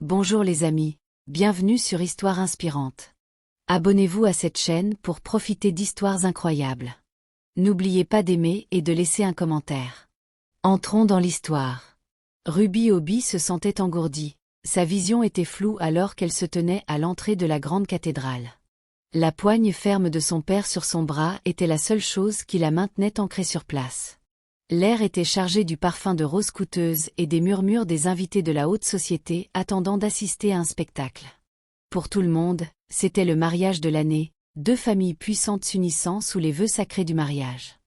Bonjour les amis, bienvenue sur Histoire Inspirante. Abonnez-vous à cette chaîne pour profiter d'histoires incroyables. N'oubliez pas d'aimer et de laisser un commentaire. Entrons dans l'histoire. Ruby Oby se sentait engourdie. Sa vision était floue alors qu'elle se tenait à l'entrée de la grande cathédrale. La poigne ferme de son père sur son bras était la seule chose qui la maintenait ancrée sur place. L'air était chargé du parfum de roses coûteuses et des murmures des invités de la haute société attendant d'assister à un spectacle. Pour tout le monde, c'était le mariage de l'année, deux familles puissantes s'unissant sous les vœux sacrés du mariage.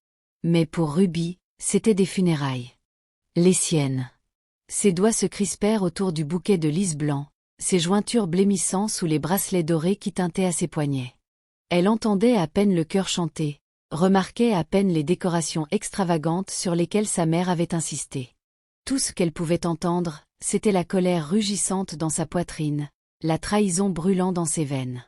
Mais pour Ruby, c'étaient des funérailles. Les siennes. Ses doigts se crispèrent autour du bouquet de lys blanc, ses jointures blêmissant sous les bracelets dorés qui tintaient à ses poignets. Elle entendait à peine le chœur chanter, remarquait à peine les décorations extravagantes sur lesquelles sa mère avait insisté. Tout ce qu'elle pouvait entendre, c'était la colère rugissante dans sa poitrine, la trahison brûlant dans ses veines.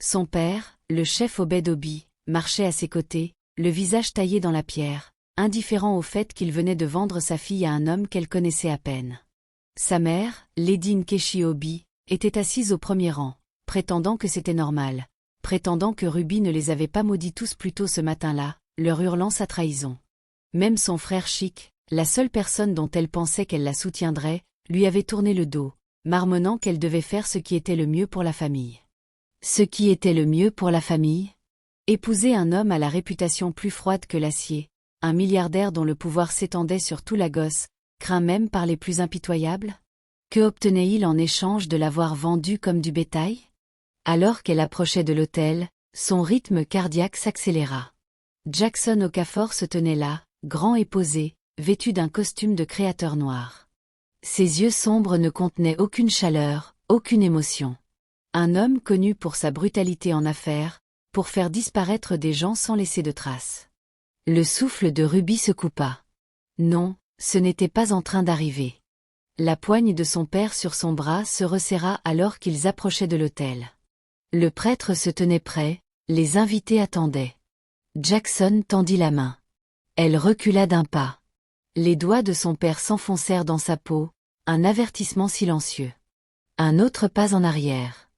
Son père, le chef Obed Oby, marchait à ses côtés, le visage taillé dans la pierre, indifférent au fait qu'il venait de vendre sa fille à un homme qu'elle connaissait à peine. Sa mère, Lady Nkechi Oby, était assise au premier rang, prétendant que c'était normal, prétendant que Ruby ne les avait pas maudits tous plus tôt ce matin-là, leur hurlant sa trahison. Même son frère Chic, la seule personne dont elle pensait qu'elle la soutiendrait, lui avait tourné le dos, marmonnant qu'elle devait faire ce qui était le mieux pour la famille. Ce qui était le mieux pour la famille ? Épouser un homme à la réputation plus froide que l'acier, un milliardaire dont le pouvoir s'étendait sur tout Lagos, craint même par les plus impitoyables ? Que obtenait-il en échange de l'avoir vendu comme du bétail ? Alors qu'elle approchait de l'autel, son rythme cardiaque s'accéléra. Jackson Okafor se tenait là, grand et posé, vêtu d'un costume de créateur noir. Ses yeux sombres ne contenaient aucune chaleur, aucune émotion. Un homme connu pour sa brutalité en affaires, pour faire disparaître des gens sans laisser de traces. Le souffle de Ruby se coupa. Non, ce n'était pas en train d'arriver. La poigne de son père sur son bras se resserra alors qu'ils approchaient de l'autel. Le prêtre se tenait prêt, les invités attendaient. Jackson tendit la main. Elle recula d'un pas. Les doigts de son père s'enfoncèrent dans sa peau, un avertissement silencieux. Un autre pas en arrière.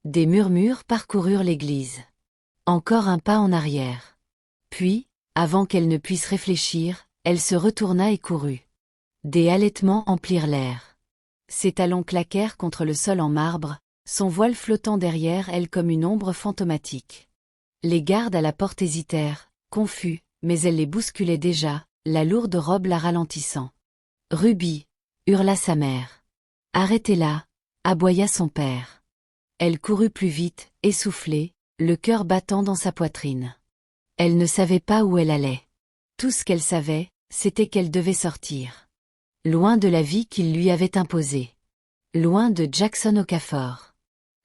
Des murmures parcoururent l'église. Encore un pas en arrière. Puis, avant qu'elle ne puisse réfléchir, elle se retourna et courut. Des halètements emplirent l'air. Ses talons claquèrent contre le sol en marbre, son voile flottant derrière elle comme une ombre fantomatique. Les gardes à la porte hésitèrent, confus, mais elle les bousculait déjà, la lourde robe la ralentissant. « Ruby !» hurla sa mère. « Arrêtez-la !» aboya son père. Elle courut plus vite, essoufflée, le cœur battant dans sa poitrine. Elle ne savait pas où elle allait. Tout ce qu'elle savait, c'était qu'elle devait sortir. Loin de la vie qu'il lui avait imposée. Loin de Jackson Okafor.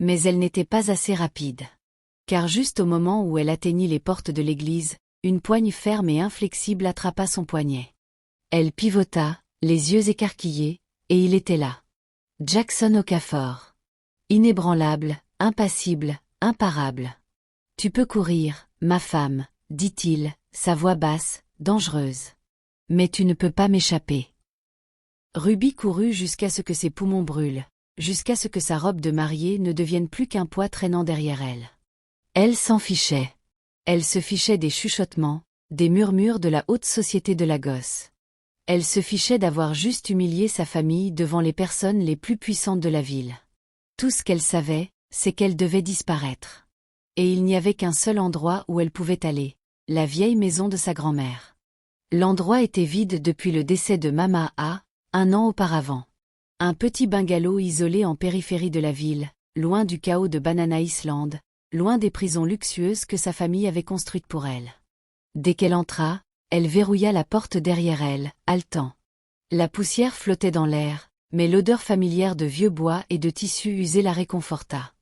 Mais elle n'était pas assez rapide. Car juste au moment où elle atteignit les portes de l'église, une poigne ferme et inflexible attrapa son poignet. Elle pivota, les yeux écarquillés, et il était là. Jackson Okafor. Inébranlable, impassible, imparable. « Tu peux courir, ma femme, » dit-il, sa voix basse, dangereuse. « Mais tu ne peux pas m'échapper. » Ruby courut jusqu'à ce que ses poumons brûlent, jusqu'à ce que sa robe de mariée ne devienne plus qu'un poids traînant derrière elle. Elle s'en fichait. Elle se fichait des chuchotements, des murmures de la haute société de Lagos. Elle se fichait d'avoir juste humilié sa famille devant les personnes les plus puissantes de la ville. Tout ce qu'elle savait, c'est qu'elle devait disparaître. Et il n'y avait qu'un seul endroit où elle pouvait aller, la vieille maison de sa grand-mère. L'endroit était vide depuis le décès de Mama A, un an auparavant. Un petit bungalow isolé en périphérie de la ville, loin du chaos de Banana Island, loin des prisons luxueuses que sa famille avait construites pour elle. Dès qu'elle entra, elle verrouilla la porte derrière elle, haletant. La poussière flottait dans l'air, mais l'odeur familière de vieux bois et de tissu usé la réconforta.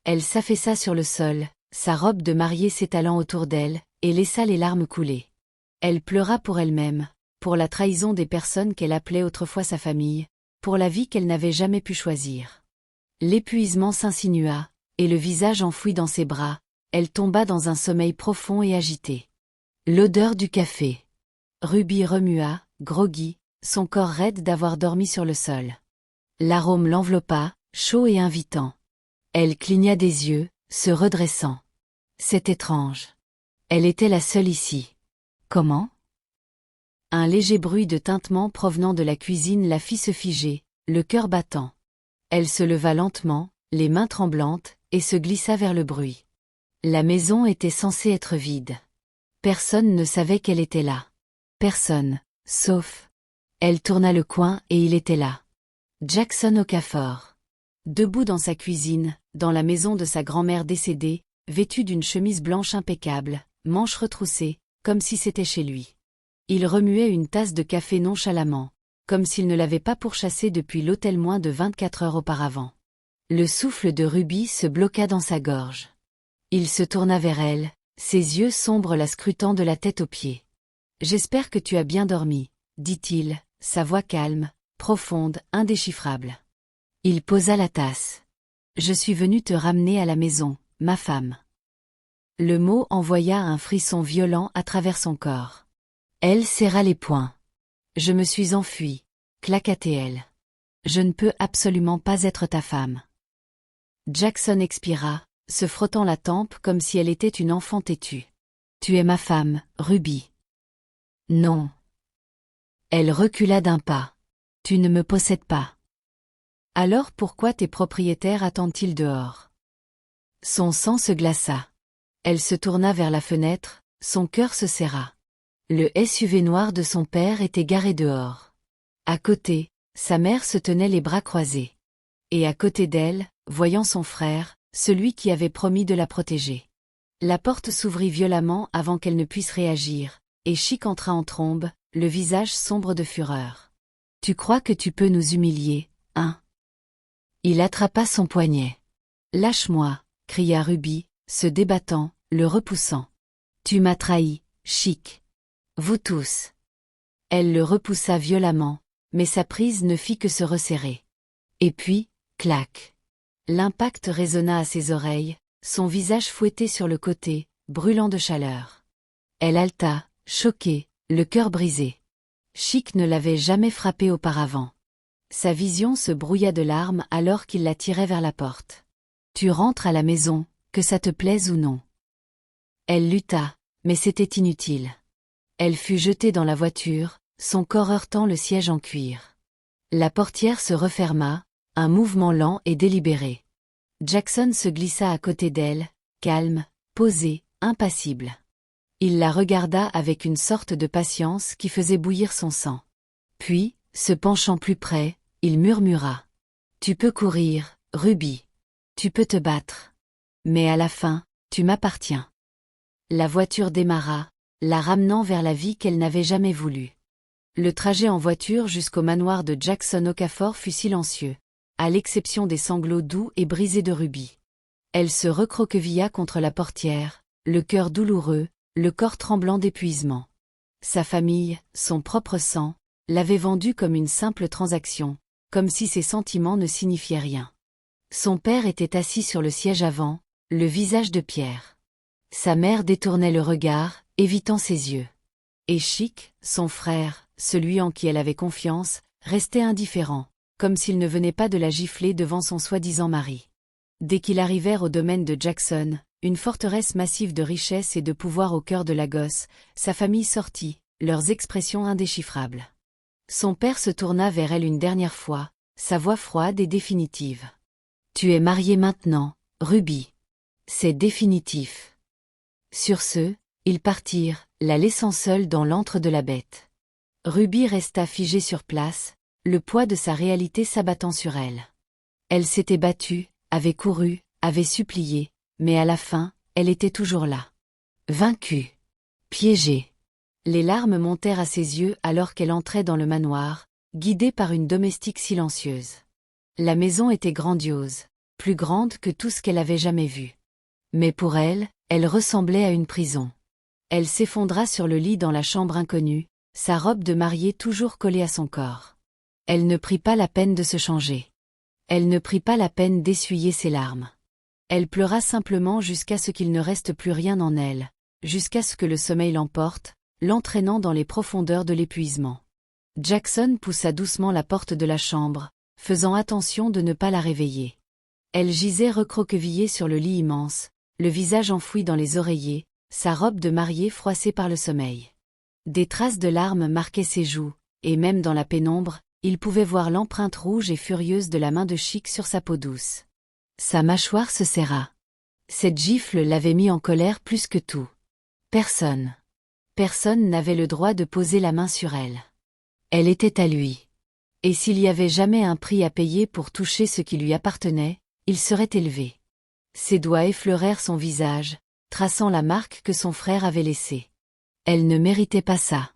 Elle s'affaissa sur le sol, sa robe de mariée s'étalant autour d'elle, et laissa les larmes couler. Elle pleura pour elle-même, pour la trahison des personnes qu'elle appelait autrefois sa famille, pour la vie qu'elle n'avait jamais pu choisir. L'épuisement s'insinua, et le visage enfoui dans ses bras, elle tomba dans un sommeil profond et agité. L'odeur du café. Ruby remua, groggy, son corps raide d'avoir dormi sur le sol. L'arôme l'enveloppa, chaud et invitant. Elle cligna des yeux, se redressant. C'est étrange. Elle était la seule ici. Comment? Un léger bruit de tintement provenant de la cuisine la fit se figer, le cœur battant. Elle se leva lentement, les mains tremblantes, et se glissa vers le bruit. La maison était censée être vide. Personne ne savait qu'elle était là. Personne, sauf... Elle tourna le coin et il était là. Jackson Okafor. Debout dans sa cuisine, dans la maison de sa grand-mère décédée, vêtu d'une chemise blanche impeccable, manches retroussées, comme si c'était chez lui. Il remuait une tasse de café nonchalamment, comme s'il ne l'avait pas pourchassé depuis l'hôtel moins de 24 heures auparavant. Le souffle de Ruby se bloqua dans sa gorge. Il se tourna vers elle, ses yeux sombres la scrutant de la tête aux pieds. « J'espère que tu as bien dormi, » dit-il, sa voix calme, profonde, indéchiffrable. Il posa la tasse. « Je suis venu te ramener à la maison, ma femme. » Le mot envoya un frisson violent à travers son corps. Elle serra les poings. « Je me suis enfuie, » claqua-t-elle. « Je ne peux absolument pas être ta femme. » Jackson expira, se frottant la tempe comme si elle était une enfant têtue. « Tu es ma femme, Ruby. »« Non. » Elle recula d'un pas. « Tu ne me possèdes pas. »« Alors pourquoi tes propriétaires attendent-ils dehors ?» Son sang se glaça. Elle se tourna vers la fenêtre, son cœur se serra. Le SUV noir de son père était garé dehors. À côté, sa mère se tenait les bras croisés. Et à côté d'elle, voyant son frère, celui qui avait promis de la protéger. La porte s'ouvrit violemment avant qu'elle ne puisse réagir, et Chic entra en trombe, le visage sombre de fureur. « Tu crois que tu peux nous humilier, hein ?» Il attrapa son poignet. « Lâche-moi » cria Ruby, se débattant, le repoussant. « Tu m'as trahi, Chic. Vous tous. » Elle le repoussa violemment, mais sa prise ne fit que se resserrer. Et puis, clac. L'impact résonna à ses oreilles, son visage fouetté sur le côté, brûlant de chaleur. Elle haleta, choquée, le cœur brisé. Chic ne l'avait jamais frappée auparavant. Sa vision se brouilla de larmes alors qu'il la tirait vers la porte. « Tu rentres à la maison, que ça te plaise ou non. » Elle lutta, mais c'était inutile. Elle fut jetée dans la voiture, son corps heurtant le siège en cuir. La portière se referma, un mouvement lent et délibéré. Jackson se glissa à côté d'elle, calme, posé, impassible. Il la regarda avec une sorte de patience qui faisait bouillir son sang. Puis, se penchant plus près, il murmura. « Tu peux courir, Ruby. Tu peux te battre. Mais à la fin, tu m'appartiens. » La voiture démarra, la ramenant vers la vie qu'elle n'avait jamais voulu. Le trajet en voiture jusqu'au manoir de Jackson Okafor fut silencieux, à l'exception des sanglots doux et brisés de Ruby. Elle se recroquevilla contre la portière, le cœur douloureux, le corps tremblant d'épuisement. Sa famille, son propre sang, l'avait vendue comme une simple transaction, comme si ses sentiments ne signifiaient rien. Son père était assis sur le siège avant, le visage de pierre. Sa mère détournait le regard, évitant ses yeux. Et Chic, son frère, celui en qui elle avait confiance, restait indifférent, comme s'il ne venait pas de la gifler devant son soi-disant mari. Dès qu'ils arrivèrent au domaine de Jackson, une forteresse massive de richesse et de pouvoir au cœur de Lagos, sa famille sortit, leurs expressions indéchiffrables. Son père se tourna vers elle une dernière fois, sa voix froide et définitive. « Tu es mariée maintenant, Ruby. C'est définitif. » Sur ce, ils partirent, la laissant seule dans l'antre de la bête. Ruby resta figée sur place, le poids de sa réalité s'abattant sur elle. Elle s'était battue, avait couru, avait supplié, mais à la fin, elle était toujours là. Vaincue. Piégée. Les larmes montèrent à ses yeux alors qu'elle entrait dans le manoir, guidée par une domestique silencieuse. La maison était grandiose, plus grande que tout ce qu'elle avait jamais vu. Mais pour elle, elle ressemblait à une prison. Elle s'effondra sur le lit dans la chambre inconnue, sa robe de mariée toujours collée à son corps. Elle ne prit pas la peine de se changer. Elle ne prit pas la peine d'essuyer ses larmes. Elle pleura simplement jusqu'à ce qu'il ne reste plus rien en elle, jusqu'à ce que le sommeil l'emporte, l'entraînant dans les profondeurs de l'épuisement. Jackson poussa doucement la porte de la chambre, faisant attention de ne pas la réveiller. Elle gisait recroquevillée sur le lit immense, le visage enfoui dans les oreillers, sa robe de mariée froissée par le sommeil. Des traces de larmes marquaient ses joues, et même dans la pénombre, il pouvait voir l'empreinte rouge et furieuse de la main de Chic sur sa peau douce. Sa mâchoire se serra. Cette gifle l'avait mis en colère plus que tout. Personne n'avait le droit de poser la main sur elle. Elle était à lui. Et s'il y avait jamais un prix à payer pour toucher ce qui lui appartenait, il serait élevé. Ses doigts effleurèrent son visage, traçant la marque que son frère avait laissée. Elle ne méritait pas ça.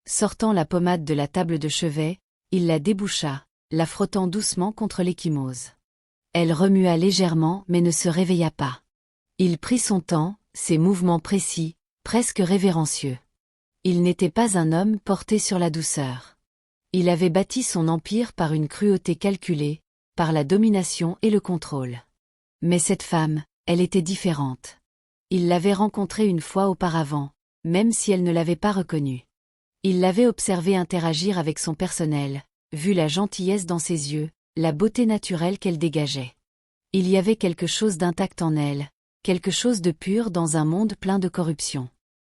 Sortant la pommade de la table de chevet, il la déboucha, la frottant doucement contre l'ecchymose. Elle remua légèrement mais ne se réveilla pas. Il prit son temps, ses mouvements précis, presque révérencieux. Il n'était pas un homme porté sur la douceur. Il avait bâti son empire par une cruauté calculée, par la domination et le contrôle. Mais cette femme, elle était différente. Il l'avait rencontrée une fois auparavant, même si elle ne l'avait pas reconnue. Il l'avait observée interagir avec son personnel, vu la gentillesse dans ses yeux, la beauté naturelle qu'elle dégageait. Il y avait quelque chose d'intact en elle, quelque chose de pur dans un monde plein de corruption.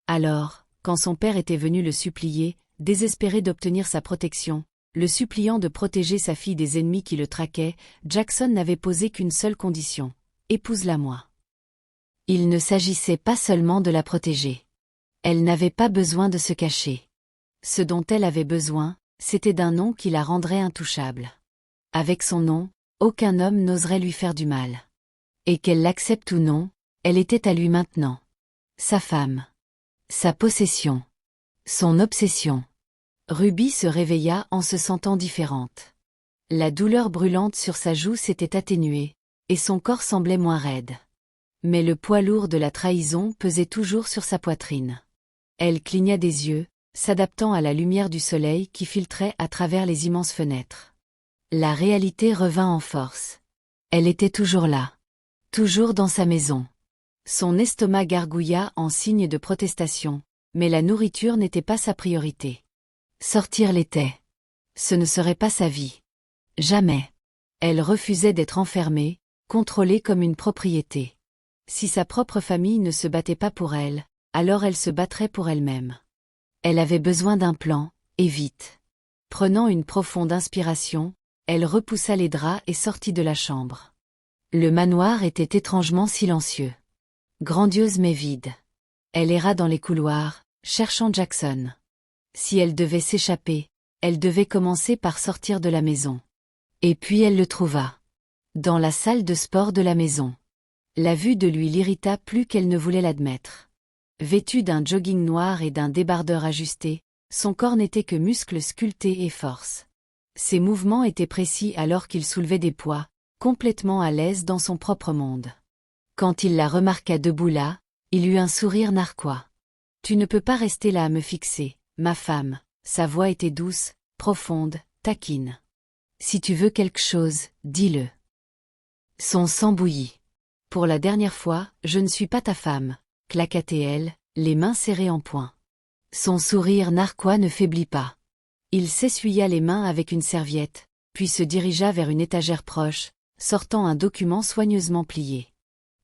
Alors, quand son père était venu le supplier, désespéré d'obtenir sa protection, le suppliant de protéger sa fille des ennemis qui le traquaient, Jackson n'avait posé qu'une seule condition: épouse-la moi. Il ne s'agissait pas seulement de la protéger. Elle n'avait pas besoin de se cacher. Ce dont elle avait besoin, c'était d'un nom qui la rendrait intouchable. Avec son nom, aucun homme n'oserait lui faire du mal. Et qu'elle l'accepte ou non, elle était à lui maintenant. Sa femme. Sa possession. Son obsession. Ruby se réveilla en se sentant différente. La douleur brûlante sur sa joue s'était atténuée, et son corps semblait moins raide. Mais le poids lourd de la trahison pesait toujours sur sa poitrine. Elle cligna des yeux, s'adaptant à la lumière du soleil qui filtrait à travers les immenses fenêtres. La réalité revint en force. Elle était toujours là. Toujours dans sa maison. Son estomac gargouilla en signe de protestation, mais la nourriture n'était pas sa priorité. Sortir l'était. Ce ne serait pas sa vie. Jamais. Elle refusait d'être enfermée, contrôlée comme une propriété. Si sa propre famille ne se battait pas pour elle, alors elle se battrait pour elle-même. Elle avait besoin d'un plan, et vite. Prenant une profonde inspiration, elle repoussa les draps et sortit de la chambre. Le manoir était étrangement silencieux. Grandiose mais vide. Elle erra dans les couloirs, cherchant Jackson. Si elle devait s'échapper, elle devait commencer par sortir de la maison. Et puis elle le trouva. Dans la salle de sport de la maison. La vue de lui l'irrita plus qu'elle ne voulait l'admettre. Vêtu d'un jogging noir et d'un débardeur ajusté, son corps n'était que muscles sculptés et force. Ses mouvements étaient précis alors qu'il soulevait des poids, complètement à l'aise dans son propre monde. Quand il la remarqua debout là, il eut un sourire narquois. « Tu ne peux pas rester là à me fixer, ma femme. » Sa voix était douce, profonde, taquine. « Si tu veux quelque chose, dis-le. » Son sang bouillit. « Pour la dernière fois, je ne suis pas ta femme, » claqua-t-elle, les mains serrées en poing. Son sourire narquois ne faiblit pas. Il s'essuya les mains avec une serviette, puis se dirigea vers une étagère proche, sortant un document soigneusement plié.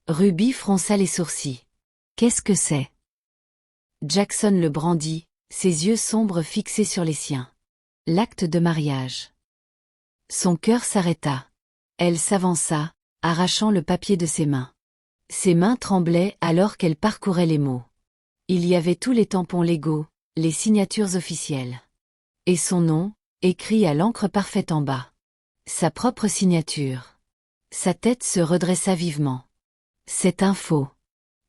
Ruby fronça les sourcils. « Qu'est-ce que c'est ?» Jackson le brandit, ses yeux sombres fixés sur les siens. L'acte de mariage. Son cœur s'arrêta. Elle s'avança, arrachant le papier de ses mains. Ses mains tremblaient alors qu'elle parcourait les mots. Il y avait tous les tampons légaux, les signatures officielles. Et son nom, écrit à l'encre parfaite en bas. Sa propre signature. Sa tête se redressa vivement. C'est un faux.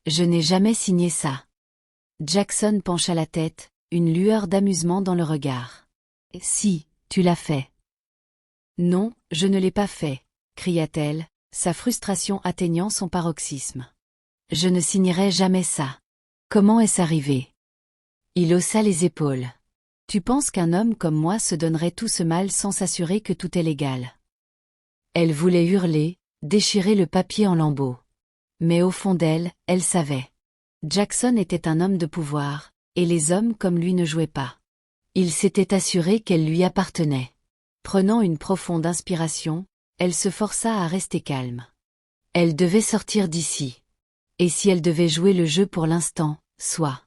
Je n'ai jamais signé ça. Jackson pencha la tête, une lueur d'amusement dans le regard. Si, tu l'as fait. Non, je ne l'ai pas fait, cria-t-elle, sa frustration atteignant son paroxysme. Je ne signerai jamais ça. Comment est-ce arrivé? Il haussa les épaules. Tu penses qu'un homme comme moi se donnerait tout ce mal sans s'assurer que tout est légal? Elle voulait hurler, déchirer le papier en lambeaux. Mais au fond d'elle, elle savait. Jackson était un homme de pouvoir, et les hommes comme lui ne jouaient pas. Il s'était assuré qu'elle lui appartenait. Prenant une profonde inspiration, elle se força à rester calme. Elle devait sortir d'ici. Et si elle devait jouer le jeu pour l'instant, soit.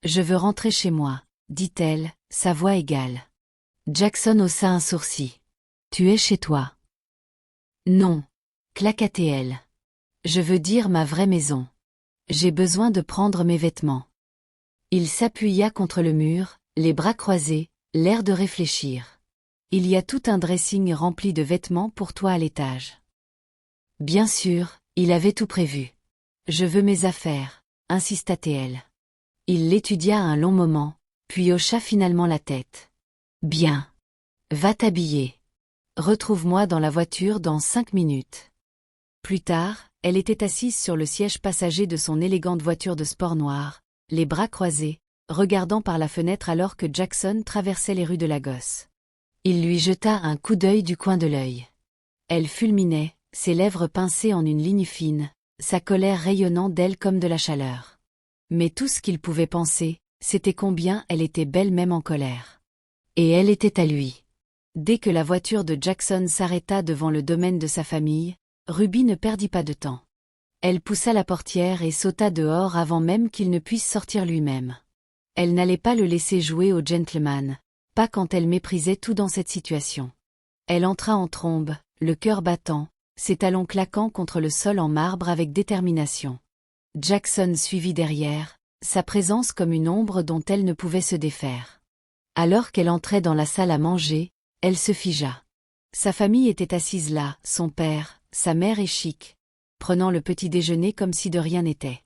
Je veux rentrer chez moi, dit-elle, sa voix égale. Jackson haussa un sourcil. Tu es chez toi. Non, claqua-t-elle. Je veux dire ma vraie maison. J'ai besoin de prendre mes vêtements. Il s'appuya contre le mur, les bras croisés, l'air de réfléchir. Il y a tout un dressing rempli de vêtements pour toi à l'étage. Bien sûr, il avait tout prévu. Je veux mes affaires, insista-t-elle. Il l'étudia un long moment, puis hocha finalement la tête. Bien. Va t'habiller. Retrouve-moi dans la voiture dans 5 minutes. Plus tard, elle était assise sur le siège passager de son élégante voiture de sport noire, les bras croisés, regardant par la fenêtre alors que Jackson traversait les rues de Lagos. Il lui jeta un coup d'œil du coin de l'œil. Elle fulminait, ses lèvres pincées en une ligne fine, sa colère rayonnant d'elle comme de la chaleur. Mais tout ce qu'il pouvait penser, c'était combien elle était belle même en colère. Et elle était à lui. Dès que la voiture de Jackson s'arrêta devant le domaine de sa famille, Ruby ne perdit pas de temps. Elle poussa la portière et sauta dehors avant même qu'il ne puisse sortir lui-même. Elle n'allait pas le laisser jouer au gentleman, pas quand elle méprisait tout dans cette situation. Elle entra en trombe, le cœur battant, ses talons claquant contre le sol en marbre avec détermination. Jackson suivit derrière, sa présence comme une ombre dont elle ne pouvait se défaire. Alors qu'elle entrait dans la salle à manger, elle se figea. Sa famille était assise là, son père, sa mère et Chic, prenant le petit déjeuner comme si de rien n'était.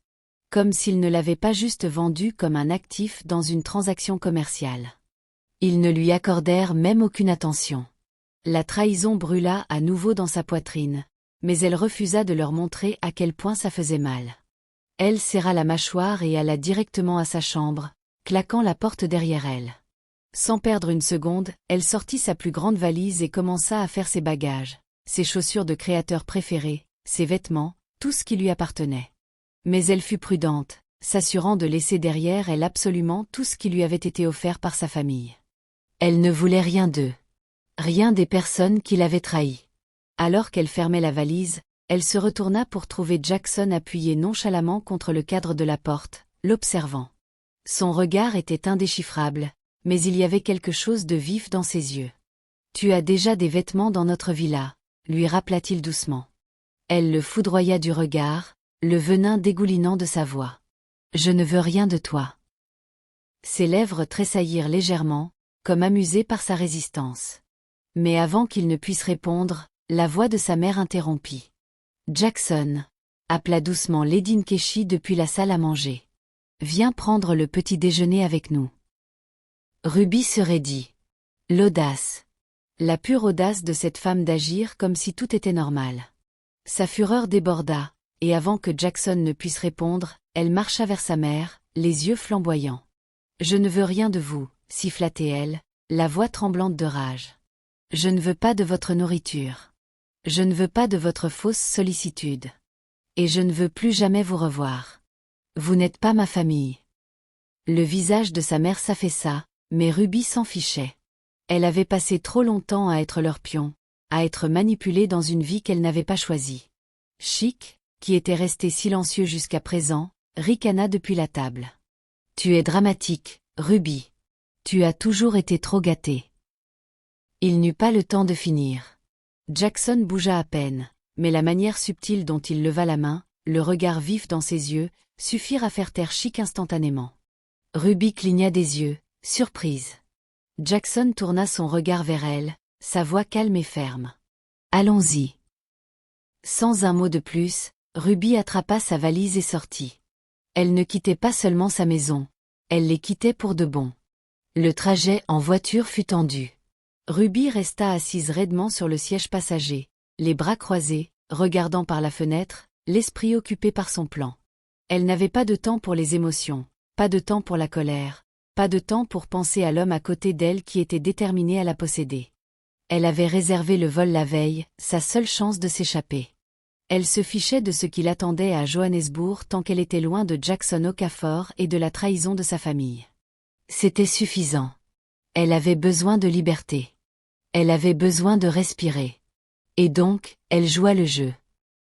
Comme s'ils ne l'avaient pas juste vendu comme un actif dans une transaction commerciale. Ils ne lui accordèrent même aucune attention. La trahison brûla à nouveau dans sa poitrine, mais elle refusa de leur montrer à quel point ça faisait mal. Elle serra la mâchoire et alla directement à sa chambre, claquant la porte derrière elle. Sans perdre une seconde, elle sortit sa plus grande valise et commença à faire ses bagages, ses chaussures de créateur préférées, ses vêtements, tout ce qui lui appartenait. Mais elle fut prudente, s'assurant de laisser derrière elle absolument tout ce qui lui avait été offert par sa famille. Elle ne voulait rien d'eux. Rien des personnes qui l'avaient trahie. Alors qu'elle fermait la valise, elle se retourna pour trouver Jackson appuyé nonchalamment contre le cadre de la porte, l'observant. Son regard était indéchiffrable, mais il y avait quelque chose de vif dans ses yeux. « Tu as déjà des vêtements dans notre villa », lui rappela-t-il doucement. Elle le foudroya du regard, le venin dégoulinant de sa voix. « Je ne veux rien de toi. » Ses lèvres tressaillirent légèrement, comme amusées par sa résistance. Mais avant qu'il ne puisse répondre, la voix de sa mère interrompit. « Jackson » appela doucement Lady Nkechi depuis la salle à manger. « Viens prendre le petit déjeuner avec nous. » Ruby se raidit. L'audace. La pure audace de cette femme d'agir comme si tout était normal. Sa fureur déborda, et avant que Jackson ne puisse répondre, elle marcha vers sa mère, les yeux flamboyants. « Je ne veux rien de vous, » siffla-t-elle, la voix tremblante de rage. « Je ne veux pas de votre nourriture. Je ne veux pas de votre fausse sollicitude. Et je ne veux plus jamais vous revoir. Vous n'êtes pas ma famille. » Le visage de sa mère s'affaissa, mais Ruby s'en fichait. Elle avait passé trop longtemps à être leur pion, à être manipulée dans une vie qu'elle n'avait pas choisie. Chic, qui était resté silencieux jusqu'à présent, ricana depuis la table. « Tu es dramatique, Ruby. Tu as toujours été trop gâtée. » Il n'eut pas le temps de finir. Jackson bougea à peine, mais la manière subtile dont il leva la main, le regard vif dans ses yeux, suffirent à faire taire Chic instantanément. Ruby cligna des yeux, surprise. Jackson tourna son regard vers elle, sa voix calme et ferme. « Allons-y. » Sans un mot de plus, Ruby attrapa sa valise et sortit. Elle ne quittait pas seulement sa maison, elle les quittait pour de bon. Le trajet en voiture fut tendu. Ruby resta assise raidement sur le siège passager, les bras croisés, regardant par la fenêtre, l'esprit occupé par son plan. Elle n'avait pas de temps pour les émotions, pas de temps pour la colère, pas de temps pour penser à l'homme à côté d'elle qui était déterminé à la posséder. Elle avait réservé le vol la veille, sa seule chance de s'échapper. Elle se fichait de ce qui l'attendait à Johannesburg tant qu'elle était loin de Jackson Okafor et de la trahison de sa famille. C'était suffisant. Elle avait besoin de liberté. Elle avait besoin de respirer. Et donc, elle joua le jeu.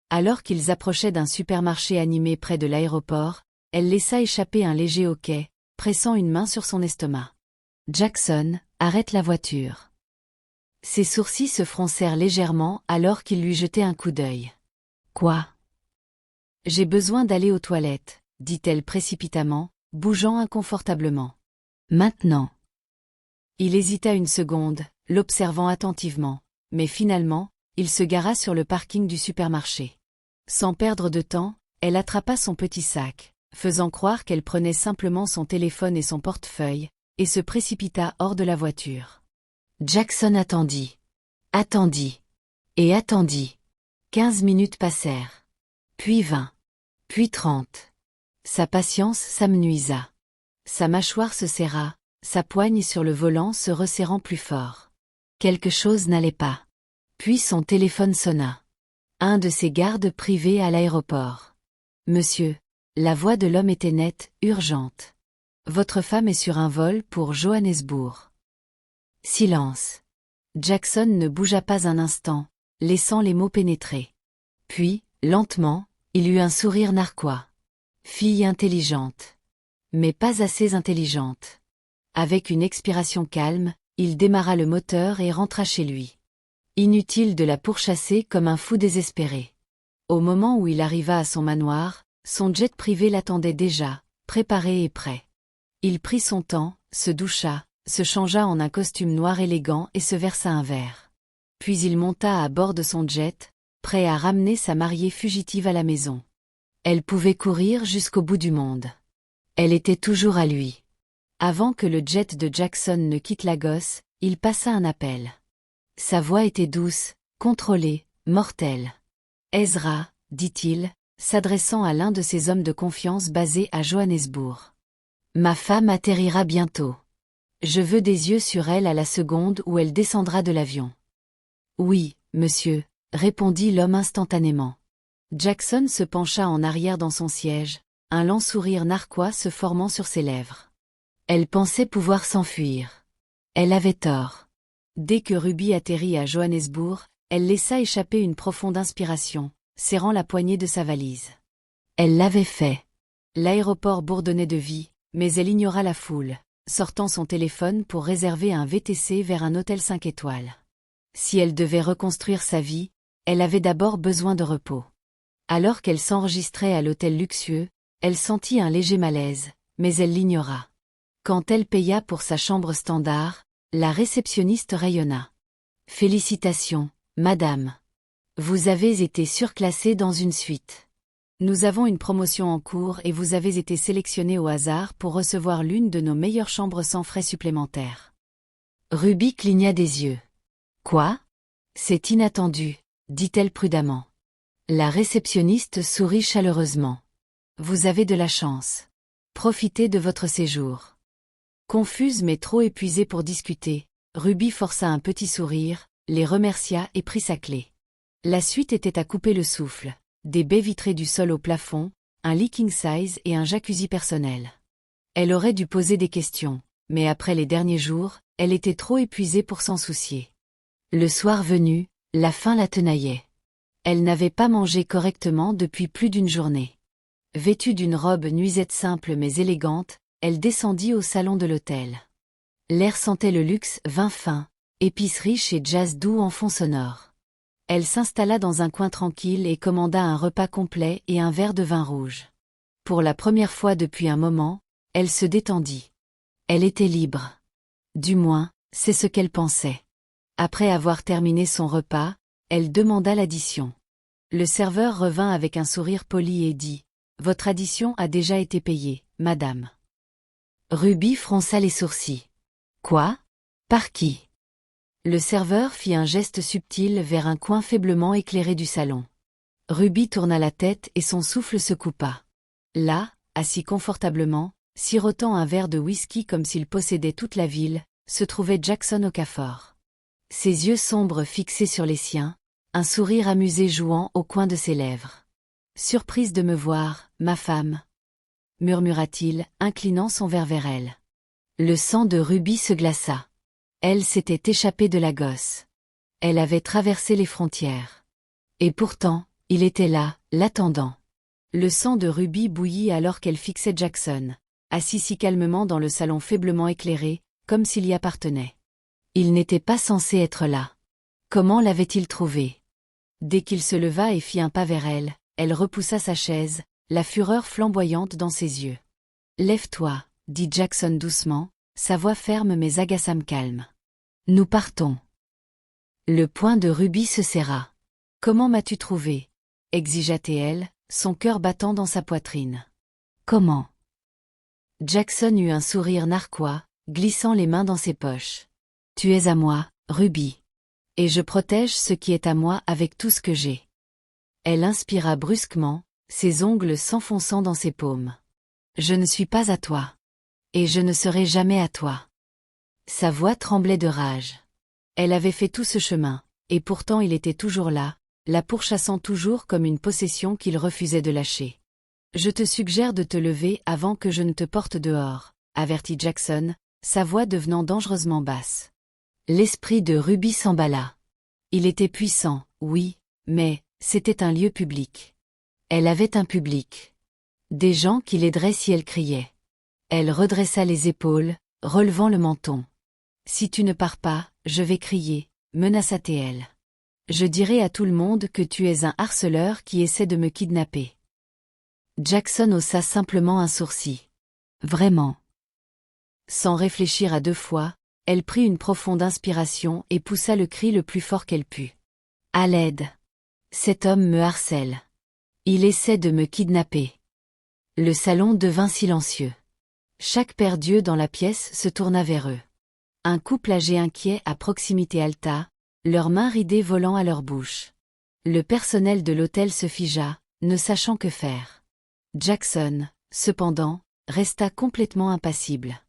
Alors qu'ils approchaient d'un supermarché animé près de l'aéroport, elle laissa échapper un léger hoquet, pressant une main sur son estomac. Jackson, arrête la voiture. Ses sourcils se froncèrent légèrement alors qu'il lui jetait un coup d'œil. Quoi? J'ai besoin d'aller aux toilettes, dit-elle précipitamment, bougeant inconfortablement. Maintenant. Il hésita une seconde, l'observant attentivement, mais finalement, il se gara sur le parking du supermarché. Sans perdre de temps, elle attrapa son petit sac, faisant croire qu'elle prenait simplement son téléphone et son portefeuille, et se précipita hors de la voiture. Jackson attendit. Attendit. Et attendit. 15 minutes passèrent. Puis 20. Puis 30. Sa patience s'amenuisa. Sa mâchoire se serra, sa poigne sur le volant se resserrant plus fort. Quelque chose n'allait pas. Puis son téléphone sonna. Un de ses gardes privés à l'aéroport. Monsieur, la voix de l'homme était nette, urgente. Votre femme est sur un vol pour Johannesburg. Silence. Jackson ne bougea pas un instant, laissant les mots pénétrer. Puis, lentement, il eut un sourire narquois. Fille intelligente. Mais pas assez intelligente. Avec une expiration calme, il démarra le moteur et rentra chez lui. Inutile de la pourchasser comme un fou désespéré. Au moment où il arriva à son manoir, son jet privé l'attendait déjà, préparé et prêt. Il prit son temps, se doucha, se changea en un costume noir élégant et se versa un verre. Puis il monta à bord de son jet, prêt à ramener sa mariée fugitive à la maison. Elle pouvait courir jusqu'au bout du monde. Elle était toujours à lui. Avant que le jet de Jackson ne quitte Lagos, il passa un appel. Sa voix était douce, contrôlée, mortelle. « Ezra, dit-il, s'adressant à l'un de ses hommes de confiance basés à Johannesburg. Ma femme atterrira bientôt. Je veux des yeux sur elle à la seconde où elle descendra de l'avion. » Oui, monsieur, répondit l'homme instantanément. Jackson se pencha en arrière dans son siège, un lent sourire narquois se formant sur ses lèvres. Elle pensait pouvoir s'enfuir. Elle avait tort. Dès que Ruby atterrit à Johannesburg, elle laissa échapper une profonde inspiration, serrant la poignée de sa valise. Elle l'avait fait. L'aéroport bourdonnait de vie, mais elle ignora la foule, sortant son téléphone pour réserver un VTC vers un hôtel 5 étoiles. Si elle devait reconstruire sa vie, elle avait d'abord besoin de repos. Alors qu'elle s'enregistrait à l'hôtel luxueux, elle sentit un léger malaise, mais elle l'ignora. Quand elle paya pour sa chambre standard, la réceptionniste rayonna. « Félicitations, madame. Vous avez été surclassée dans une suite. Nous avons une promotion en cours et vous avez été sélectionnée au hasard pour recevoir l'une de nos meilleures chambres sans frais supplémentaires. » Ruby cligna des yeux. « Quoi? C'est inattendu, dit-elle prudemment. La réceptionniste sourit chaleureusement. « Vous avez de la chance. Profitez de votre séjour. » Confuse mais trop épuisée pour discuter, Ruby força un petit sourire, les remercia et prit sa clé. La suite était à couper le souffle, des baies vitrées du sol au plafond, un lit king size et un jacuzzi personnel. Elle aurait dû poser des questions, mais après les derniers jours, elle était trop épuisée pour s'en soucier. Le soir venu, la faim la tenaillait. Elle n'avait pas mangé correctement depuis plus d'une journée. Vêtue d'une robe nuisette simple mais élégante, elle descendit au salon de l'hôtel. L'air sentait le luxe, vin fin, épices riches et jazz doux en fond sonore. Elle s'installa dans un coin tranquille et commanda un repas complet et un verre de vin rouge. Pour la première fois depuis un moment, elle se détendit. Elle était libre. Du moins, c'est ce qu'elle pensait. Après avoir terminé son repas, elle demanda l'addition. Le serveur revint avec un sourire poli et dit « Votre addition a déjà été payée, madame. » Ruby fronça les sourcils. « Quoi? Par qui ?» Le serveur fit un geste subtil vers un coin faiblement éclairé du salon. Ruby tourna la tête et son souffle se coupa. Là, assis confortablement, sirotant un verre de whisky comme s'il possédait toute la ville, se trouvait Jackson Okafor. Ses yeux sombres fixés sur les siens, un sourire amusé jouant au coin de ses lèvres. « Surprise de me voir, ma femme » murmura-t-il, inclinant son verre vers elle. Le sang de Ruby se glaça. Elle s'était échappée de la gosse. Elle avait traversé les frontières. Et pourtant, il était là, l'attendant. Le sang de Ruby bouillit alors qu'elle fixait Jackson, assis si calmement dans le salon faiblement éclairé, comme s'il y appartenait. Il n'était pas censé être là. Comment l'avait-il trouvé? Dès qu'il se leva et fit un pas vers elle, elle repoussa sa chaise, la fureur flamboyante dans ses yeux. « Lève-toi, » dit Jackson doucement, sa voix ferme mais agaçante calme. « Nous partons. » Le poing de Ruby se serra. « Comment m'as-tu trouvé » exigea-t-elle, son cœur battant dans sa poitrine. « Comment » Jackson eut un sourire narquois, glissant les mains dans ses poches. « Tu es à moi, Ruby. Et je protège ce qui est à moi avec tout ce que j'ai. » Elle inspira brusquement, ses ongles s'enfonçant dans ses paumes. « Je ne suis pas à toi. Et je ne serai jamais à toi. » Sa voix tremblait de rage. Elle avait fait tout ce chemin, et pourtant il était toujours là, la pourchassant toujours comme une possession qu'il refusait de lâcher. « Je te suggère de te lever avant que je ne te porte dehors, » avertit Jackson, sa voix devenant dangereusement basse. L'esprit de Ruby s'emballa. Il était puissant, oui, mais c'était un lieu public. Elle avait un public. Des gens qui l'aideraient si elle criait. Elle redressa les épaules, relevant le menton. « Si tu ne pars pas, je vais crier, » menaça-t-elle. « Je dirai à tout le monde que tu es un harceleur qui essaie de me kidnapper. » Jackson haussa simplement un sourcil. « Vraiment ?» Sans réfléchir à deux fois, elle prit une profonde inspiration et poussa le cri le plus fort qu'elle put. « À l'aide ! Cet homme me harcèle. Il essaie de me kidnapper. » Le salon devint silencieux. Chaque paire d'yeux dans la pièce se tourna vers eux. Un couple âgé inquiet à proximité halta, leurs mains ridées volant à leur bouche. Le personnel de l'hôtel se figea, ne sachant que faire. Jackson, cependant, resta complètement impassible.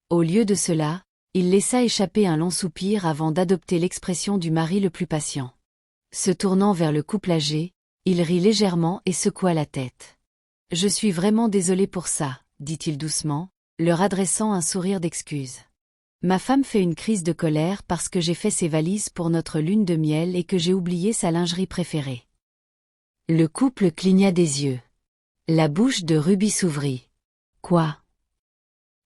Au lieu de cela, il laissa échapper un long soupir avant d'adopter l'expression du mari le plus patient. Se tournant vers le couple âgé, il rit légèrement et secoua la tête. « Je suis vraiment désolé pour ça, » dit-il doucement, leur adressant un sourire d'excuse. « Ma femme fait une crise de colère parce que j'ai fait ses valises pour notre lune de miel et que j'ai oublié sa lingerie préférée. » Le couple cligna des yeux. La bouche de Ruby s'ouvrit. « Quoi ?»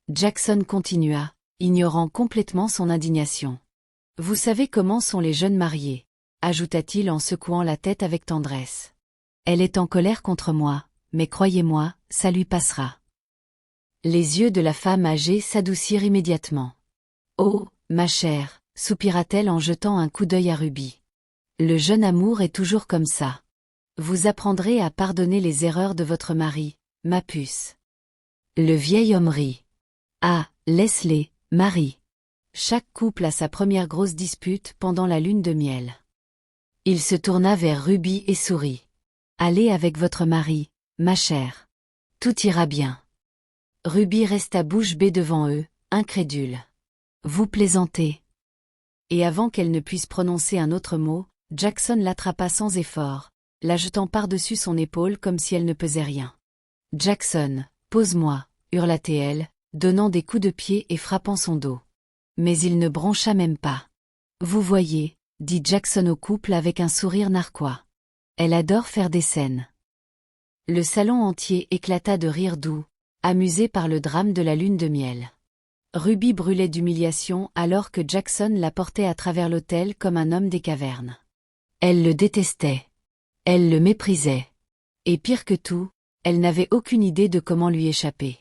Jackson continua, ignorant complètement son indignation. « Vous savez comment sont les jeunes mariés, » ajouta-t-il en secouant la tête avec tendresse. « Elle est en colère contre moi, mais croyez-moi, ça lui passera. » Les yeux de la femme âgée s'adoucirent immédiatement. « Oh, ma chère » soupira-t-elle en jetant un coup d'œil à Ruby. « Le jeune amour est toujours comme ça. Vous apprendrez à pardonner les erreurs de votre mari, ma puce. » Le vieil homme rit. « Ah, laisse-les, Marie. Chaque couple a sa première grosse dispute pendant la lune de miel. » Il se tourna vers Ruby et sourit. « Allez avec votre mari, ma chère. Tout ira bien. » Ruby resta bouche bée devant eux, incrédule. « Vous plaisantez. » Et avant qu'elle ne puisse prononcer un autre mot, Jackson l'attrapa sans effort, la jetant par-dessus son épaule comme si elle ne pesait rien. « Jackson, pose-moi » hurla-t-elle, donnant des coups de pied et frappant son dos. Mais il ne broncha même pas. « Vous voyez » dit Jackson au couple avec un sourire narquois. « Elle adore faire des scènes. » Le salon entier éclata de rires doux, amusé par le drame de la lune de miel. Ruby brûlait d'humiliation alors que Jackson la portait à travers l'hôtel comme un homme des cavernes. Elle le détestait. Elle le méprisait. Et pire que tout, elle n'avait aucune idée de comment lui échapper.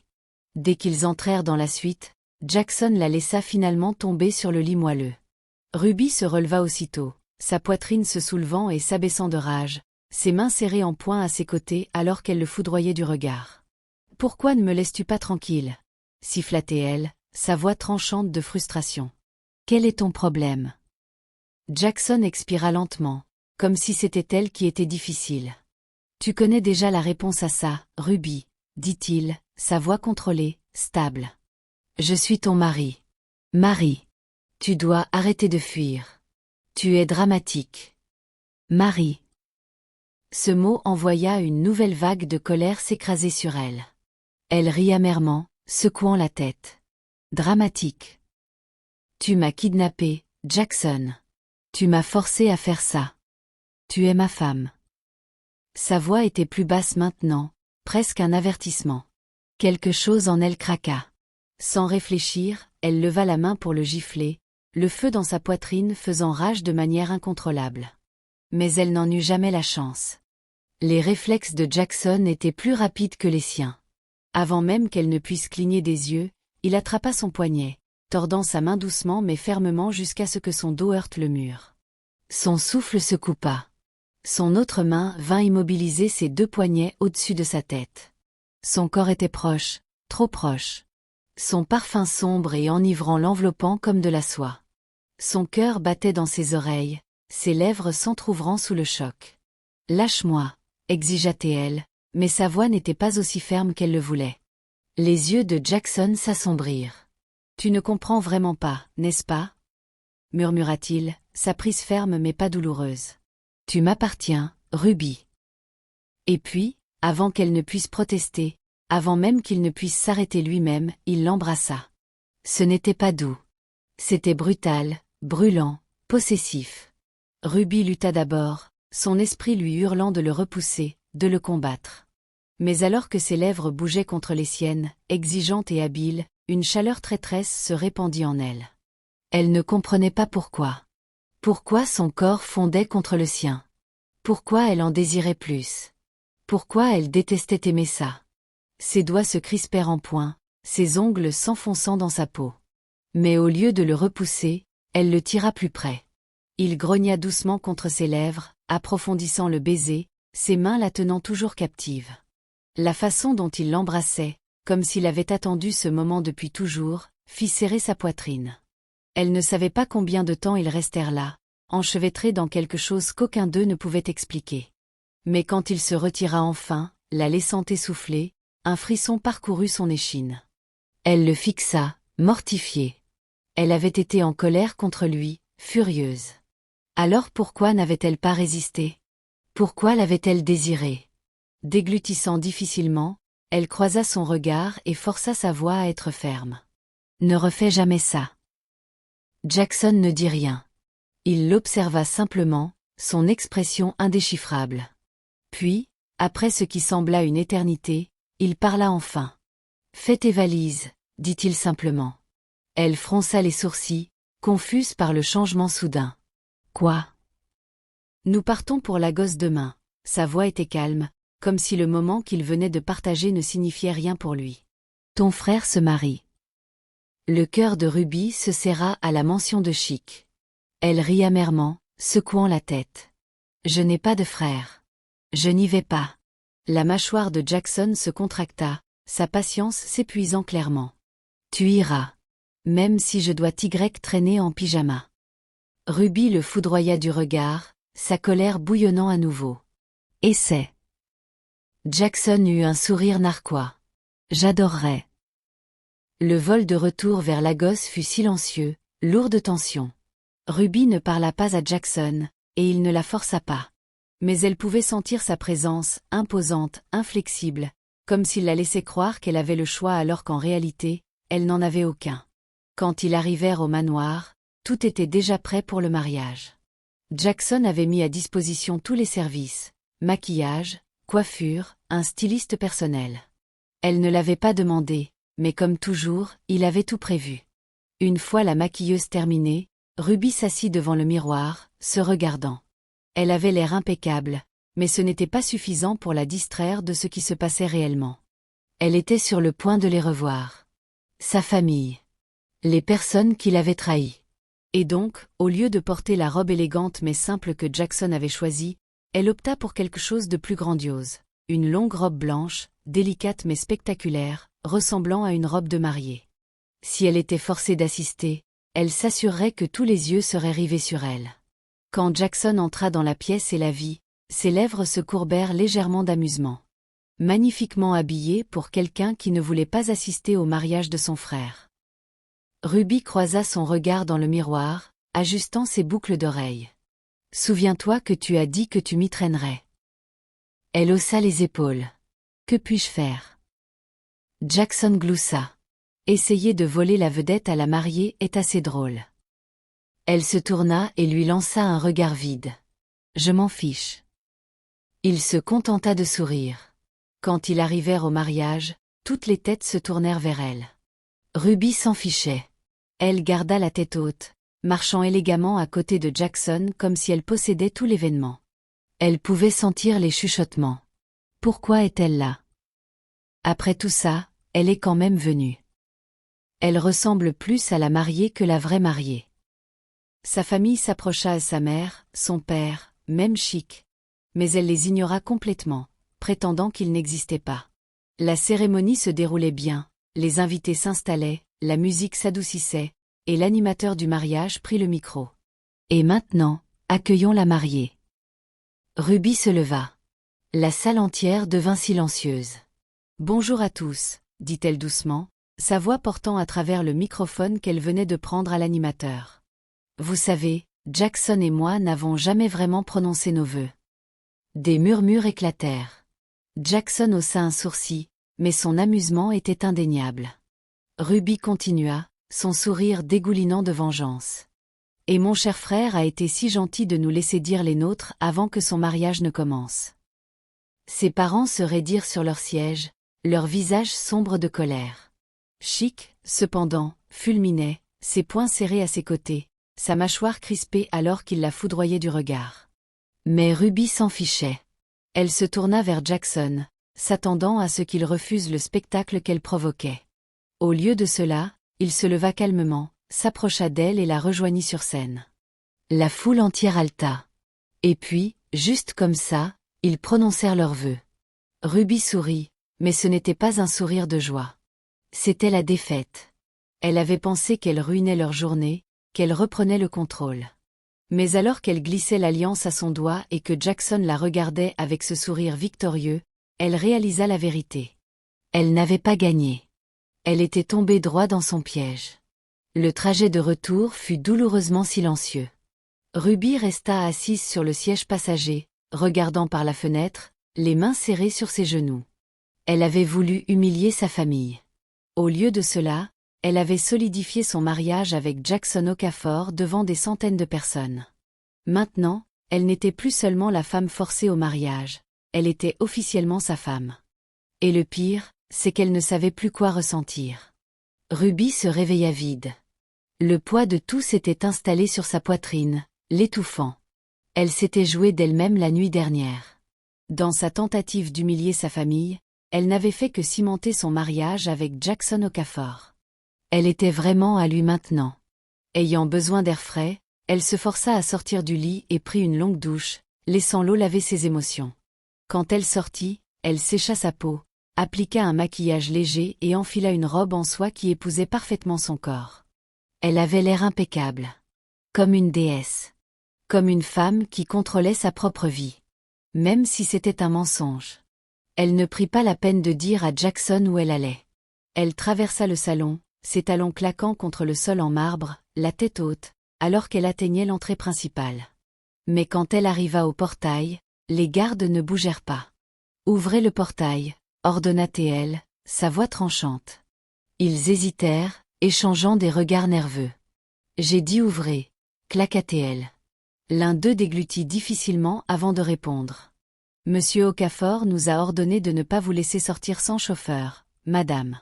Dès qu'ils entrèrent dans la suite, Jackson la laissa finalement tomber sur le lit moelleux. Ruby se releva aussitôt, sa poitrine se soulevant et s'abaissant de rage, ses mains serrées en poing à ses côtés alors qu'elle le foudroyait du regard. « Pourquoi ne me laisses-tu pas tranquille » siffla-t-elle, sa voix tranchante de frustration. « Quel est ton problème » Jackson expira lentement, comme si c'était elle qui était difficile. « Tu connais déjà la réponse à ça, Ruby, » dit-il, sa voix contrôlée, stable. « Je suis ton mari. Marie. Tu dois arrêter de fuir. Tu es dramatique. Marie. » Ce mot envoya une nouvelle vague de colère s'écraser sur elle. Elle rit amèrement, secouant la tête. « Dramatique. Tu m'as kidnappé, Jackson. Tu m'as forcé à faire ça. Tu es ma femme. Sa voix était plus basse maintenant, presque un avertissement. Quelque chose en elle craqua. Sans réfléchir, elle leva la main pour le gifler, le feu dans sa poitrine faisant rage de manière incontrôlable. Mais elle n'en eut jamais la chance. Les réflexes de Jackson étaient plus rapides que les siens. Avant même qu'elle ne puisse cligner des yeux, il attrapa son poignet, tordant sa main doucement mais fermement jusqu'à ce que son dos heurte le mur. Son souffle se coupa. Son autre main vint immobiliser ses 2 poignets au-dessus de sa tête. Son corps était proche, trop proche. Son parfum sombre et enivrant l'enveloppant comme de la soie. Son cœur battait dans ses oreilles, ses lèvres s'entr'ouvrant sous le choc. « Lâche-moi » exigea-t-elle, mais sa voix n'était pas aussi ferme qu'elle le voulait. Les yeux de Jackson s'assombrirent. « Tu ne comprends vraiment pas, n'est-ce pas » murmura-t-il, sa prise ferme mais pas douloureuse. « Tu m'appartiens, Ruby. » Et puis, avant qu'elle ne puisse protester, avant même qu'il ne puisse s'arrêter lui-même, il l'embrassa. Ce n'était pas doux. C'était brutal, brûlant, possessif. Ruby lutta d'abord, son esprit lui hurlant de le repousser, de le combattre. Mais alors que ses lèvres bougeaient contre les siennes, exigeantes et habiles, une chaleur traîtresse se répandit en elle. Elle ne comprenait pas pourquoi. Pourquoi son corps fondait contre le sien? Pourquoi elle en désirait plus? Pourquoi elle détestait aimer ça? Ses doigts se crispèrent en poings, ses ongles s'enfonçant dans sa peau. Mais au lieu de le repousser, elle le tira plus près. Il grogna doucement contre ses lèvres, approfondissant le baiser, ses mains la tenant toujours captive. La façon dont il l'embrassait, comme s'il avait attendu ce moment depuis toujours, fit serrer sa poitrine. Elle ne savait pas combien de temps ils restèrent là, enchevêtrés dans quelque chose qu'aucun d'eux ne pouvait expliquer. Mais quand il se retira enfin, la laissant essoufflée, un frisson parcourut son échine. Elle le fixa, mortifiée. Elle avait été en colère contre lui, furieuse. Alors pourquoi n'avait-elle pas résisté? Pourquoi l'avait-elle désiré? Déglutissant difficilement, elle croisa son regard et força sa voix à être ferme. Ne refais jamais ça. Jackson ne dit rien. Il l'observa simplement, son expression indéchiffrable. Puis, après ce qui sembla une éternité, il parla enfin. « Fais tes valises », dit-il simplement. Elle fronça les sourcils, confuse par le changement soudain. « Quoi ?»« Nous partons pour Lagos demain. » Sa voix était calme, comme si le moment qu'il venait de partager ne signifiait rien pour lui. « Ton frère se marie. » Le cœur de Ruby se serra à la mention de Chic. Elle rit amèrement, secouant la tête. « Je n'ai pas de frère. Je n'y vais pas. » La mâchoire de Jackson se contracta, sa patience s'épuisant clairement. « Tu iras. Même si je dois traîner en pyjama. » Ruby le foudroya du regard, sa colère bouillonnant à nouveau. « Essaie. » Jackson eut un sourire narquois. « J'adorerais. » Le vol de retour vers Lagos fut silencieux, lourd de tension. Ruby ne parla pas à Jackson, et il ne la força pas. Mais elle pouvait sentir sa présence, imposante, inflexible, comme s'il la laissait croire qu'elle avait le choix alors qu'en réalité, elle n'en avait aucun. Quand ils arrivèrent au manoir, tout était déjà prêt pour le mariage. Jackson avait mis à disposition tous les services, maquillage, coiffure, un styliste personnel. Elle ne l'avait pas demandé, mais comme toujours, il avait tout prévu. Une fois la maquilleuse terminée, Ruby s'assit devant le miroir, se regardant. Elle avait l'air impeccable, mais ce n'était pas suffisant pour la distraire de ce qui se passait réellement. Elle était sur le point de les revoir. Sa famille. Les personnes qui l'avaient trahi. Et donc, au lieu de porter la robe élégante mais simple que Jackson avait choisie, elle opta pour quelque chose de plus grandiose. Une longue robe blanche, délicate mais spectaculaire, ressemblant à une robe de mariée. Si elle était forcée d'assister, elle s'assurerait que tous les yeux seraient rivés sur elle. Quand Jackson entra dans la pièce et la vit, ses lèvres se courbèrent légèrement d'amusement. Magnifiquement habillée pour quelqu'un qui ne voulait pas assister au mariage de son frère. Ruby croisa son regard dans le miroir, ajustant ses boucles d'oreilles. « Souviens-toi que tu as dit que tu m'y traînerais. » Elle haussa les épaules. « Que puis-je faire ?» Jackson gloussa. « Essayer de voler la vedette à la mariée est assez drôle. » Elle se tourna et lui lança un regard vide. Je m'en fiche. Il se contenta de sourire. Quand ils arrivèrent au mariage, toutes les têtes se tournèrent vers elle. Ruby s'en fichait. Elle garda la tête haute, marchant élégamment à côté de Jackson comme si elle possédait tout l'événement. Elle pouvait sentir les chuchotements. Pourquoi est-elle là? Après tout ça, elle est quand même venue. Elle ressemble plus à la mariée que la vraie mariée. Sa famille s'approcha à sa mère, son père, même Chic. Mais elle les ignora complètement, prétendant qu'ils n'existaient pas. La cérémonie se déroulait bien, les invités s'installaient, la musique s'adoucissait, et l'animateur du mariage prit le micro. Et maintenant, accueillons la mariée. Ruby se leva. La salle entière devint silencieuse. Bonjour à tous, dit-elle doucement, sa voix portant à travers le microphone qu'elle venait de prendre à l'animateur. Vous savez, Jackson et moi n'avons jamais vraiment prononcé nos vœux. Des murmures éclatèrent. Jackson haussa un sourcil, mais son amusement était indéniable. Ruby continua, son sourire dégoulinant de vengeance. Et mon cher frère a été si gentil de nous laisser dire les nôtres avant que son mariage ne commence. Ses parents se raidirent sur leur siège, leurs visages sombres de colère. Chic, cependant, fulminait, ses poings serrés à ses côtés, sa mâchoire crispée alors qu'il la foudroyait du regard. Mais Ruby s'en fichait. Elle se tourna vers Jackson, s'attendant à ce qu'il refuse le spectacle qu'elle provoquait. Au lieu de cela, il se leva calmement, s'approcha d'elle et la rejoignit sur scène. La foule entière haleta. Et puis, juste comme ça, ils prononcèrent leurs vœux. Ruby sourit, mais ce n'était pas un sourire de joie. C'était la défaite. Elle avait pensé qu'elle ruinait leur journée, qu'elle reprenait le contrôle. Mais alors qu'elle glissait l'alliance à son doigt et que Jackson la regardait avec ce sourire victorieux, elle réalisa la vérité. Elle n'avait pas gagné. Elle était tombée droit dans son piège. Le trajet de retour fut douloureusement silencieux. Ruby resta assise sur le siège passager, regardant par la fenêtre, les mains serrées sur ses genoux. Elle avait voulu humilier sa famille. Au lieu de cela, elle avait solidifié son mariage avec Jackson Okafor devant des centaines de personnes. Maintenant, elle n'était plus seulement la femme forcée au mariage, elle était officiellement sa femme. Et le pire, c'est qu'elle ne savait plus quoi ressentir. Ruby se réveilla vide. Le poids de tout s'était installé sur sa poitrine, l'étouffant. Elle s'était jouée d'elle-même la nuit dernière. Dans sa tentative d'humilier sa famille, elle n'avait fait que cimenter son mariage avec Jackson Okafor. Elle était vraiment à lui maintenant. Ayant besoin d'air frais, elle se força à sortir du lit et prit une longue douche, laissant l'eau laver ses émotions. Quand elle sortit, elle sécha sa peau, appliqua un maquillage léger et enfila une robe en soie qui épousait parfaitement son corps. Elle avait l'air impeccable. Comme une déesse. Comme une femme qui contrôlait sa propre vie. Même si c'était un mensonge. Elle ne prit pas la peine de dire à Jackson où elle allait. Elle traversa le salon, ses talons claquant contre le sol en marbre, la tête haute, alors qu'elle atteignait l'entrée principale. Mais quand elle arriva au portail, les gardes ne bougèrent pas. « Ouvrez le portail », ordonna TL, sa voix tranchante. Ils hésitèrent, échangeant des regards nerveux. « J'ai dit ouvrez », claqua TL. L'un d'eux déglutit difficilement avant de répondre. « Monsieur Okafor nous a ordonné de ne pas vous laisser sortir sans chauffeur, madame. »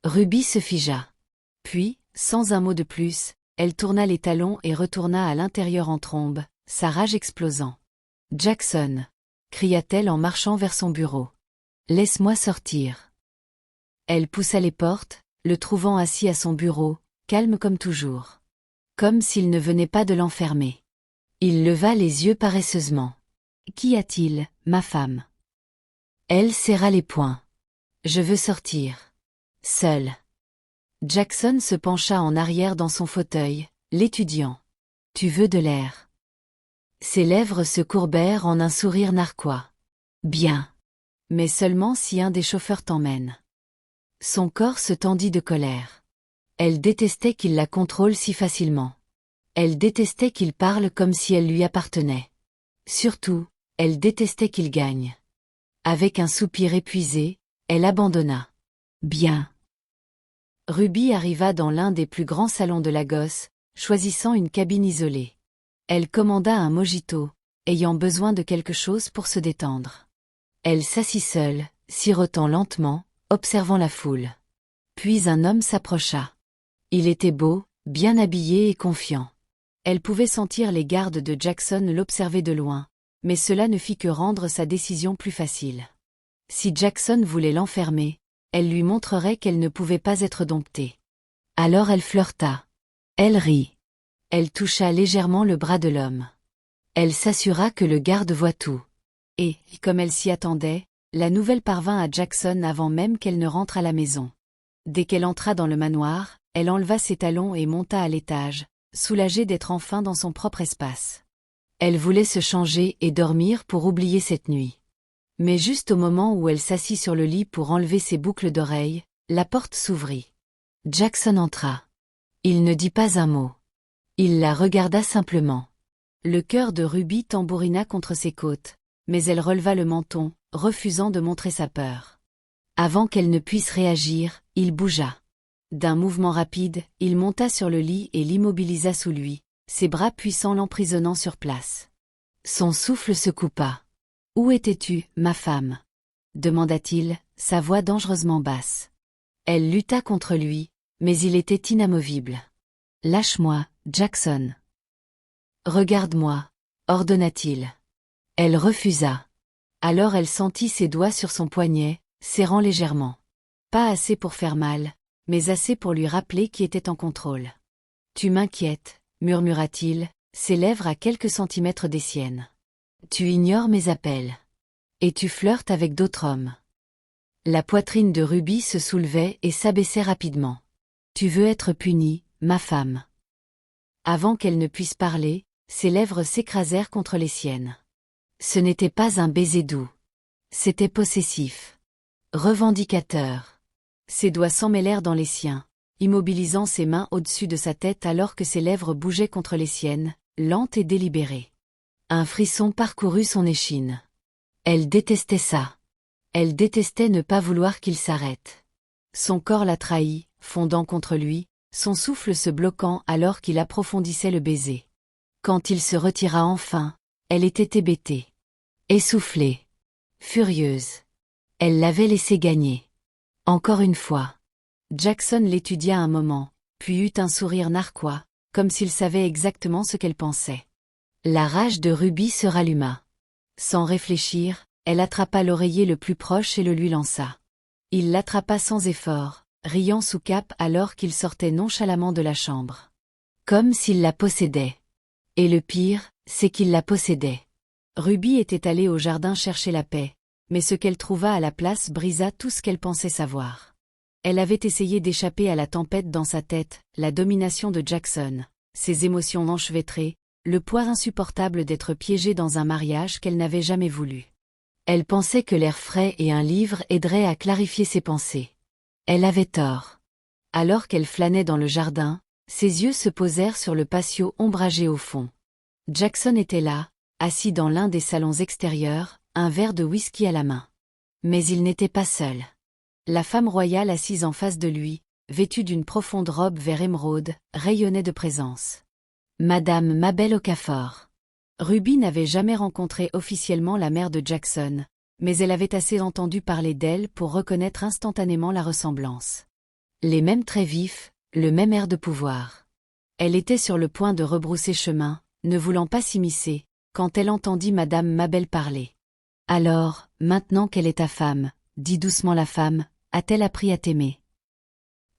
Ruby se figea. Puis, sans un mot de plus, elle tourna les talons et retourna à l'intérieur en trombe, sa rage explosant. « Jackson !» cria-t-elle en marchant vers son bureau. « Laisse-moi sortir. » Elle poussa les portes, le trouvant assis à son bureau, calme comme toujours. Comme s'il ne venait pas de l'enfermer. Il leva les yeux paresseusement. « Qu'y a-t-il, ma femme ?» Elle serra les poings. « Je veux sortir. Seul. » Jackson se pencha en arrière dans son fauteuil, l'étudiant. « Tu veux de l'air ?» Ses lèvres se courbèrent en un sourire narquois. « Bien. Mais seulement si un des chauffeurs t'emmène. » Son corps se tendit de colère. Elle détestait qu'il la contrôle si facilement. Elle détestait qu'il parle comme si elle lui appartenait. Surtout, elle détestait qu'il gagne. Avec un soupir épuisé, elle abandonna. « Bien. » Ruby arriva dans l'un des plus grands salons de Lagos, choisissant une cabine isolée. Elle commanda un mojito, ayant besoin de quelque chose pour se détendre. Elle s'assit seule, sirotant lentement, observant la foule. Puis un homme s'approcha. Il était beau, bien habillé et confiant. Elle pouvait sentir les gardes de Jackson l'observer de loin, mais cela ne fit que rendre sa décision plus facile. Si Jackson voulait l'enfermer, elle lui montrerait qu'elle ne pouvait pas être domptée. Alors elle flirta. Elle rit. Elle toucha légèrement le bras de l'homme. Elle s'assura que le garde voit tout. Et, comme elle s'y attendait, la nouvelle parvint à Jackson avant même qu'elle ne rentre à la maison. Dès qu'elle entra dans le manoir, elle enleva ses talons et monta à l'étage, soulagée d'être enfin dans son propre espace. Elle voulait se changer et dormir pour oublier cette nuit. Mais juste au moment où elle s'assit sur le lit pour enlever ses boucles d'oreilles, la porte s'ouvrit. Jackson entra. Il ne dit pas un mot. Il la regarda simplement. Le cœur de Ruby tambourina contre ses côtes, mais elle releva le menton, refusant de montrer sa peur. Avant qu'elle ne puisse réagir, il bougea. D'un mouvement rapide, il monta sur le lit et l'immobilisa sous lui, ses bras puissants l'emprisonnant sur place. Son souffle se coupa. « Où étais-tu, ma femme ?» demanda-t-il, sa voix dangereusement basse. Elle lutta contre lui, mais il était inamovible. « Lâche-moi, Jackson. »« Regarde-moi, » ordonna-t-il. Elle refusa. Alors elle sentit ses doigts sur son poignet, serrant légèrement. Pas assez pour faire mal, mais assez pour lui rappeler qui était en contrôle. « Tu m'inquiètes, » murmura-t-il, ses lèvres à quelques centimètres des siennes. « Tu ignores mes appels. Et tu flirtes avec d'autres hommes. » La poitrine de Ruby se soulevait et s'abaissait rapidement. « Tu veux être punie, ma femme. » Avant qu'elle ne puisse parler, ses lèvres s'écrasèrent contre les siennes. Ce n'était pas un baiser doux. C'était possessif. Revendicateur. Ses doigts s'emmêlèrent dans les siens, immobilisant ses mains au-dessus de sa tête alors que ses lèvres bougeaient contre les siennes, lentes et délibérées. Un frisson parcourut son échine. Elle détestait ça. Elle détestait ne pas vouloir qu'il s'arrête. Son corps la trahit, fondant contre lui, son souffle se bloquant alors qu'il approfondissait le baiser. Quand il se retira enfin, elle était hébétée. Essoufflée. Furieuse. Elle l'avait laissé gagner. Encore une fois. Jackson l'étudia un moment, puis eut un sourire narquois, comme s'il savait exactement ce qu'elle pensait. La rage de Ruby se ralluma. Sans réfléchir, elle attrapa l'oreiller le plus proche et le lui lança. Il l'attrapa sans effort, riant sous cape alors qu'il sortait nonchalamment de la chambre. Comme s'il la possédait. Et le pire, c'est qu'il la possédait. Ruby était allée au jardin chercher la paix, mais ce qu'elle trouva à la place brisa tout ce qu'elle pensait savoir. Elle avait essayé d'échapper à la tempête dans sa tête, la domination de Jackson, ses émotions enchevêtrées, le poids insupportable d'être piégée dans un mariage qu'elle n'avait jamais voulu. Elle pensait que l'air frais et un livre aideraient à clarifier ses pensées. Elle avait tort. Alors qu'elle flânait dans le jardin, ses yeux se posèrent sur le patio ombragé au fond. Jackson était là, assis dans l'un des salons extérieurs, un verre de whisky à la main. Mais il n'était pas seul. La femme royale assise en face de lui, vêtue d'une profonde robe vert émeraude, rayonnait de présence. Madame Mabel Okafor. Ruby n'avait jamais rencontré officiellement la mère de Jackson, mais elle avait assez entendu parler d'elle pour reconnaître instantanément la ressemblance. Les mêmes traits vifs, le même air de pouvoir. Elle était sur le point de rebrousser chemin, ne voulant pas s'immiscer, quand elle entendit Madame Mabel parler. « Alors, maintenant qu'elle est ta femme, dit doucement la femme, a-t-elle appris à t'aimer ?»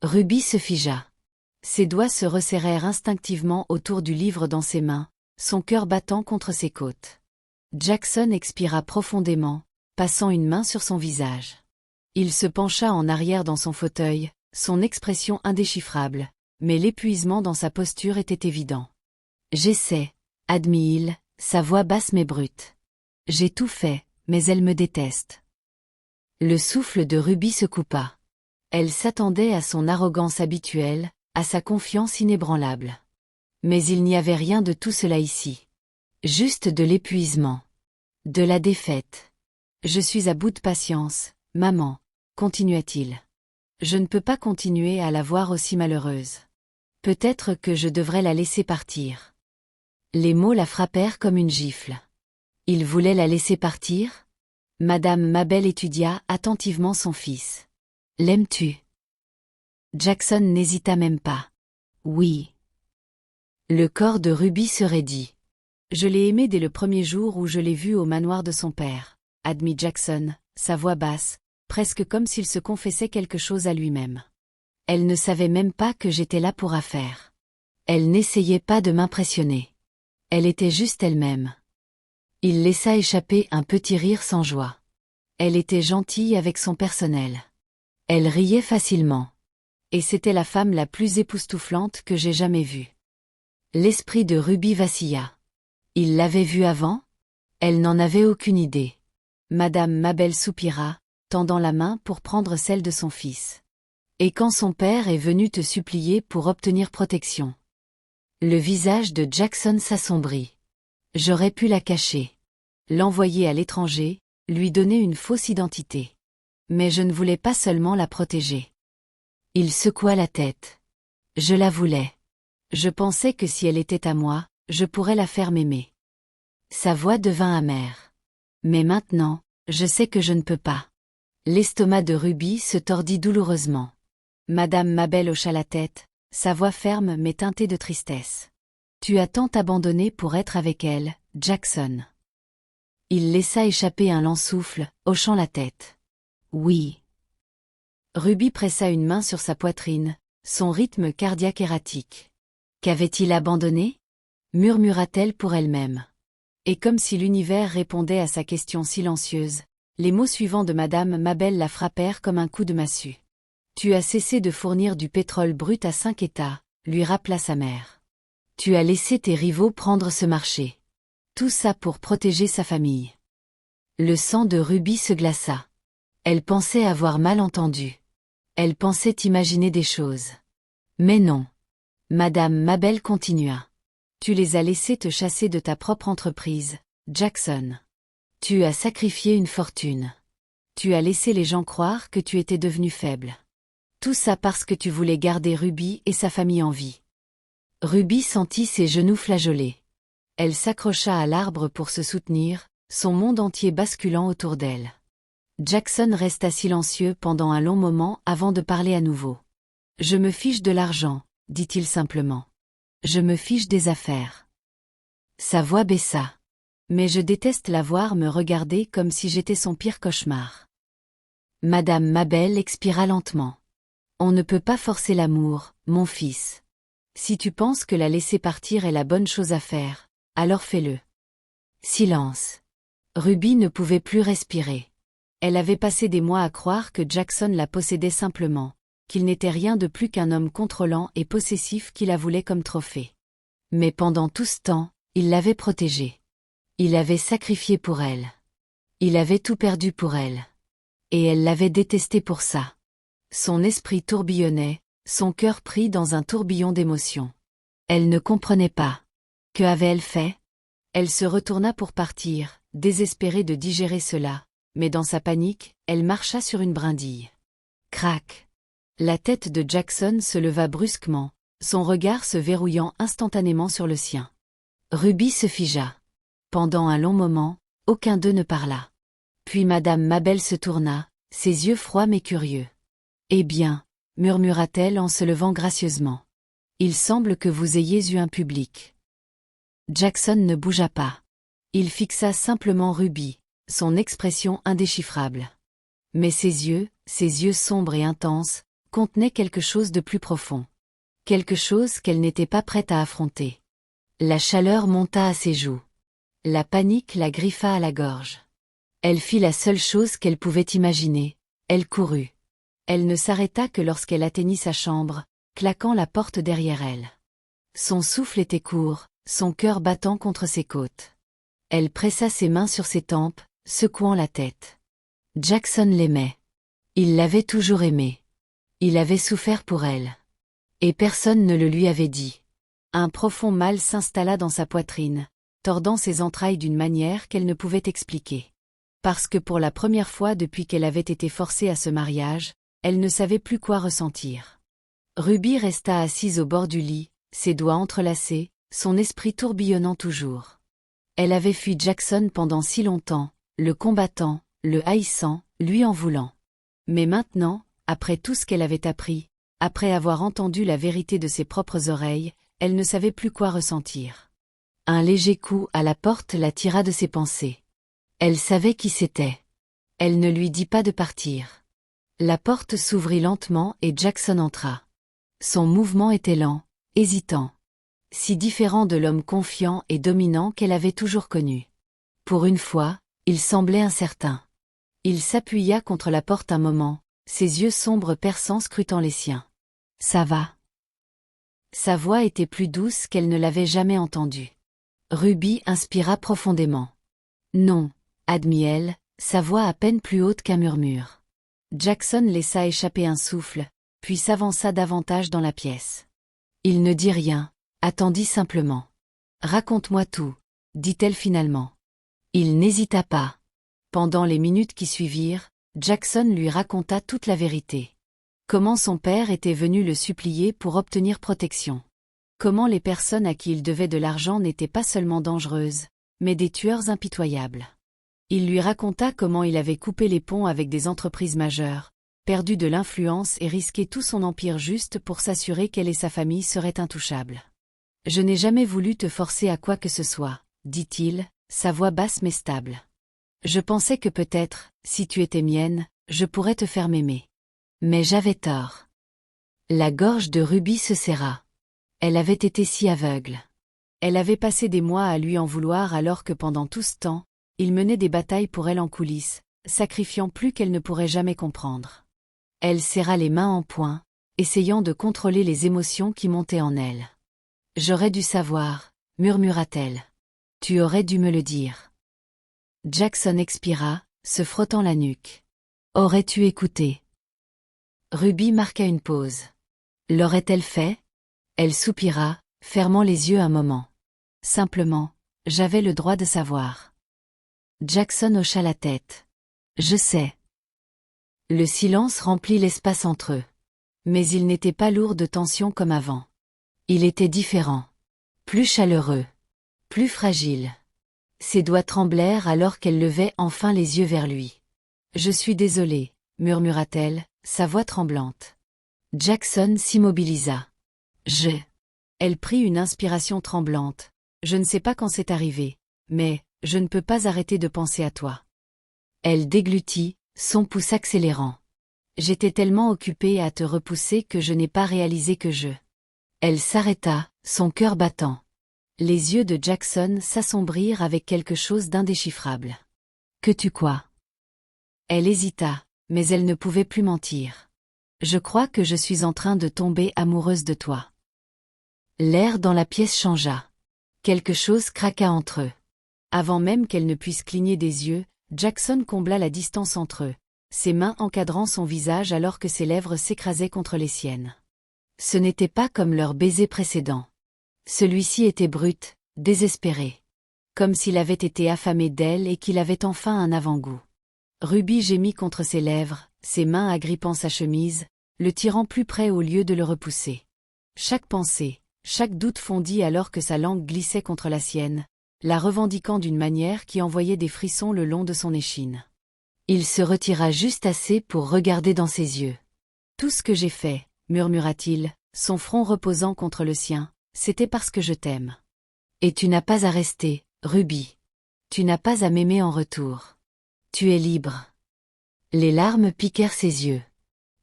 Ruby se figea. Ses doigts se resserrèrent instinctivement autour du livre dans ses mains, son cœur battant contre ses côtes. Jackson expira profondément, passant une main sur son visage. Il se pencha en arrière dans son fauteuil, son expression indéchiffrable, mais l'épuisement dans sa posture était évident. « J'essaie, » admit-il, sa voix basse mais brute. « J'ai tout fait, mais elle me déteste. » Le souffle de Ruby se coupa. Elle s'attendait à son arrogance habituelle, à sa confiance inébranlable. Mais il n'y avait rien de tout cela ici. Juste de l'épuisement. De la défaite. « Je suis à bout de patience, maman, continua-t-il. Je ne peux pas continuer à la voir aussi malheureuse. Peut-être que je devrais la laisser partir. Les mots la frappèrent comme une gifle. Il voulait la laisser partir? Madame Mabel étudia attentivement son fils. L'aimes-tu? Jackson n'hésita même pas. Oui. Le corps de Ruby se raidit. Je l'ai aimée dès le premier jour où je l'ai vue au manoir de son père, admit Jackson, sa voix basse, presque comme s'il se confessait quelque chose à lui-même. Elle ne savait même pas que j'étais là pour affaire. Elle n'essayait pas de m'impressionner. Elle était juste elle-même. Il laissa échapper un petit rire sans joie. Elle était gentille avec son personnel. Elle riait facilement. Et c'était la femme la plus époustouflante que j'ai jamais vue. L'esprit de Ruby vacilla. Il l'avait vue avant? Elle n'en avait aucune idée. Madame Mabel soupira, tendant la main pour prendre celle de son fils. Et quand son père est venu te supplier pour obtenir protection? Le visage de Jackson s'assombrit. J'aurais pu la cacher. L'envoyer à l'étranger, lui donner une fausse identité. Mais je ne voulais pas seulement la protéger. Il secoua la tête. Je la voulais. Je pensais que si elle était à moi, je pourrais la faire m'aimer. Sa voix devint amère. Mais maintenant, je sais que je ne peux pas. L'estomac de Ruby se tordit douloureusement. Madame Mabel hocha la tête, sa voix ferme mais teintée de tristesse. Tu as tant abandonné pour être avec elle, Jackson. Il laissa échapper un lent souffle, hochant la tête. Oui. Ruby pressa une main sur sa poitrine, son rythme cardiaque erratique. Qu'avait-il abandonné? Murmura-t-elle pour elle-même. Et comme si l'univers répondait à sa question silencieuse, les mots suivants de Madame Mabel la frappèrent comme un coup de massue. Tu as cessé de fournir du pétrole brut à 5 États, lui rappela sa mère. Tu as laissé tes rivaux prendre ce marché. Tout ça pour protéger sa famille. Le sang de Ruby se glaça. Elle pensait avoir mal entendu. Elle pensait imaginer des choses. Mais non. Madame Mabel continua. Tu les as laissés te chasser de ta propre entreprise, Jackson. Tu as sacrifié une fortune. Tu as laissé les gens croire que tu étais devenu faible. Tout ça parce que tu voulais garder Ruby et sa famille en vie. Ruby sentit ses genoux flageoler. Elle s'accrocha à l'arbre pour se soutenir, son monde entier basculant autour d'elle. Jackson resta silencieux pendant un long moment avant de parler à nouveau. Je me fiche de l'argent, dit-il simplement. Je me fiche des affaires. Sa voix baissa. Mais je déteste la voir me regarder comme si j'étais son pire cauchemar. Madame Mabel expira lentement. On ne peut pas forcer l'amour, mon fils. Si tu penses que la laisser partir est la bonne chose à faire, alors fais-le. Silence. Ruby ne pouvait plus respirer. Elle avait passé des mois à croire que Jackson la possédait simplement, qu'il n'était rien de plus qu'un homme contrôlant et possessif qui la voulait comme trophée. Mais pendant tout ce temps, il l'avait protégée. Il avait sacrifié pour elle. Il avait tout perdu pour elle. Et elle l'avait détesté pour ça. Son esprit tourbillonnait, son cœur pris dans un tourbillon d'émotions. Elle ne comprenait pas. Que avait-elle fait? Elle se retourna pour partir, désespérée de digérer cela, mais dans sa panique, elle marcha sur une brindille. Crac! La tête de Jackson se leva brusquement, son regard se verrouillant instantanément sur le sien. Ruby se figea. Pendant un long moment, aucun d'eux ne parla. Puis Madame Mabel se tourna, ses yeux froids mais curieux. « Eh bien, » murmura-t-elle en se levant gracieusement. « Il semble que vous ayez eu un public. » Jackson ne bougea pas. Il fixa simplement Ruby, son expression indéchiffrable. Mais ses yeux sombres et intenses, contenaient quelque chose de plus profond. Quelque chose qu'elle n'était pas prête à affronter. La chaleur monta à ses joues. La panique la griffa à la gorge. Elle fit la seule chose qu'elle pouvait imaginer, elle courut. Elle ne s'arrêta que lorsqu'elle atteignit sa chambre, claquant la porte derrière elle. Son souffle était court, son cœur battant contre ses côtes. Elle pressa ses mains sur ses tempes, secouant la tête. Jackson l'aimait. Il l'avait toujours aimée. Il avait souffert pour elle. Et personne ne le lui avait dit. Un profond mal s'installa dans sa poitrine, tordant ses entrailles d'une manière qu'elle ne pouvait expliquer. Parce que pour la première fois depuis qu'elle avait été forcée à ce mariage, elle ne savait plus quoi ressentir. Ruby resta assise au bord du lit, ses doigts entrelacés, son esprit tourbillonnant toujours. Elle avait fui Jackson pendant si longtemps, le combattant, le haïssant, lui en voulant. Mais maintenant, après tout ce qu'elle avait appris, après avoir entendu la vérité de ses propres oreilles, elle ne savait plus quoi ressentir. Un léger coup à la porte la tira de ses pensées. Elle savait qui c'était. Elle ne lui dit pas de partir. La porte s'ouvrit lentement et Jackson entra. Son mouvement était lent, hésitant. Si différent de l'homme confiant et dominant qu'elle avait toujours connu. Pour une fois, il semblait incertain. Il s'appuya contre la porte un moment, ses yeux sombres perçants scrutant les siens. « Ça va ?» Sa voix était plus douce qu'elle ne l'avait jamais entendue. Ruby inspira profondément. « Non », admit-elle, sa voix à peine plus haute qu'un murmure. Jackson laissa échapper un souffle, puis s'avança davantage dans la pièce. Il ne dit rien, attendit simplement. « Raconte-moi tout », dit-elle finalement. Il n'hésita pas. Pendant les minutes qui suivirent, Jackson lui raconta toute la vérité. Comment son père était venu le supplier pour obtenir protection. Comment les personnes à qui il devait de l'argent n'étaient pas seulement dangereuses, mais des tueurs impitoyables. Il lui raconta comment il avait coupé les ponts avec des entreprises majeures, perdu de l'influence et risqué tout son empire juste pour s'assurer qu'elle et sa famille seraient intouchables. « Je n'ai jamais voulu te forcer à quoi que ce soit, » dit-il, sa voix basse mais stable. « Je pensais que peut-être, si tu étais mienne, je pourrais te faire m'aimer. Mais j'avais tort. » La gorge de Ruby se serra. Elle avait été si aveugle. Elle avait passé des mois à lui en vouloir alors que pendant tout ce temps, il menait des batailles pour elle en coulisses, sacrifiant plus qu'elle ne pourrait jamais comprendre. Elle serra les mains en poing, essayant de contrôler les émotions qui montaient en elle. « J'aurais dû savoir, » murmura-t-elle. « Tu aurais dû me le dire. » Jackson expira, se frottant la nuque. « Aurais-tu écouté ?» Ruby marqua une pause. L'aurait-elle fait? Elle soupira, fermant les yeux un moment. Simplement, j'avais le droit de savoir. Jackson hocha la tête. Je sais. Le silence remplit l'espace entre eux. Mais il n'était pas lourd de tension comme avant. Il était différent. Plus chaleureux. Plus fragile. Ses doigts tremblèrent alors qu'elle levait enfin les yeux vers lui. Je suis désolée, murmura-t-elle, sa voix tremblante. Jackson s'immobilisa. Elle prit une inspiration tremblante. Je ne sais pas quand c'est arrivé, mais je ne peux pas arrêter de penser à toi. Elle déglutit, son pouce accélérant. J'étais tellement occupée à te repousser que je n'ai pas réalisé que je... Elle s'arrêta, son cœur battant. Les yeux de Jackson s'assombrirent avec quelque chose d'indéchiffrable. Que tu quoi? Elle hésita, mais elle ne pouvait plus mentir. Je crois que je suis en train de tomber amoureuse de toi. L'air dans la pièce changea. Quelque chose craqua entre eux. Avant même qu'elle ne puisse cligner des yeux, Jackson combla la distance entre eux, ses mains encadrant son visage alors que ses lèvres s'écrasaient contre les siennes. Ce n'était pas comme leur baiser précédent. Celui-ci était brut, désespéré. Comme s'il avait été affamé d'elle et qu'il avait enfin un avant-goût. Ruby gémit contre ses lèvres, ses mains agrippant sa chemise, le tirant plus près au lieu de le repousser. Chaque pensée, chaque doute fondit alors que sa langue glissait contre la sienne, la revendiquant d'une manière qui envoyait des frissons le long de son échine. Il se retira juste assez pour regarder dans ses yeux. « Tout ce que j'ai fait, » murmura-t-il, son front reposant contre le sien, « c'était parce que je t'aime. Et tu n'as pas à rester, Ruby. Tu n'as pas à m'aimer en retour. Tu es libre. » Les larmes piquèrent ses yeux.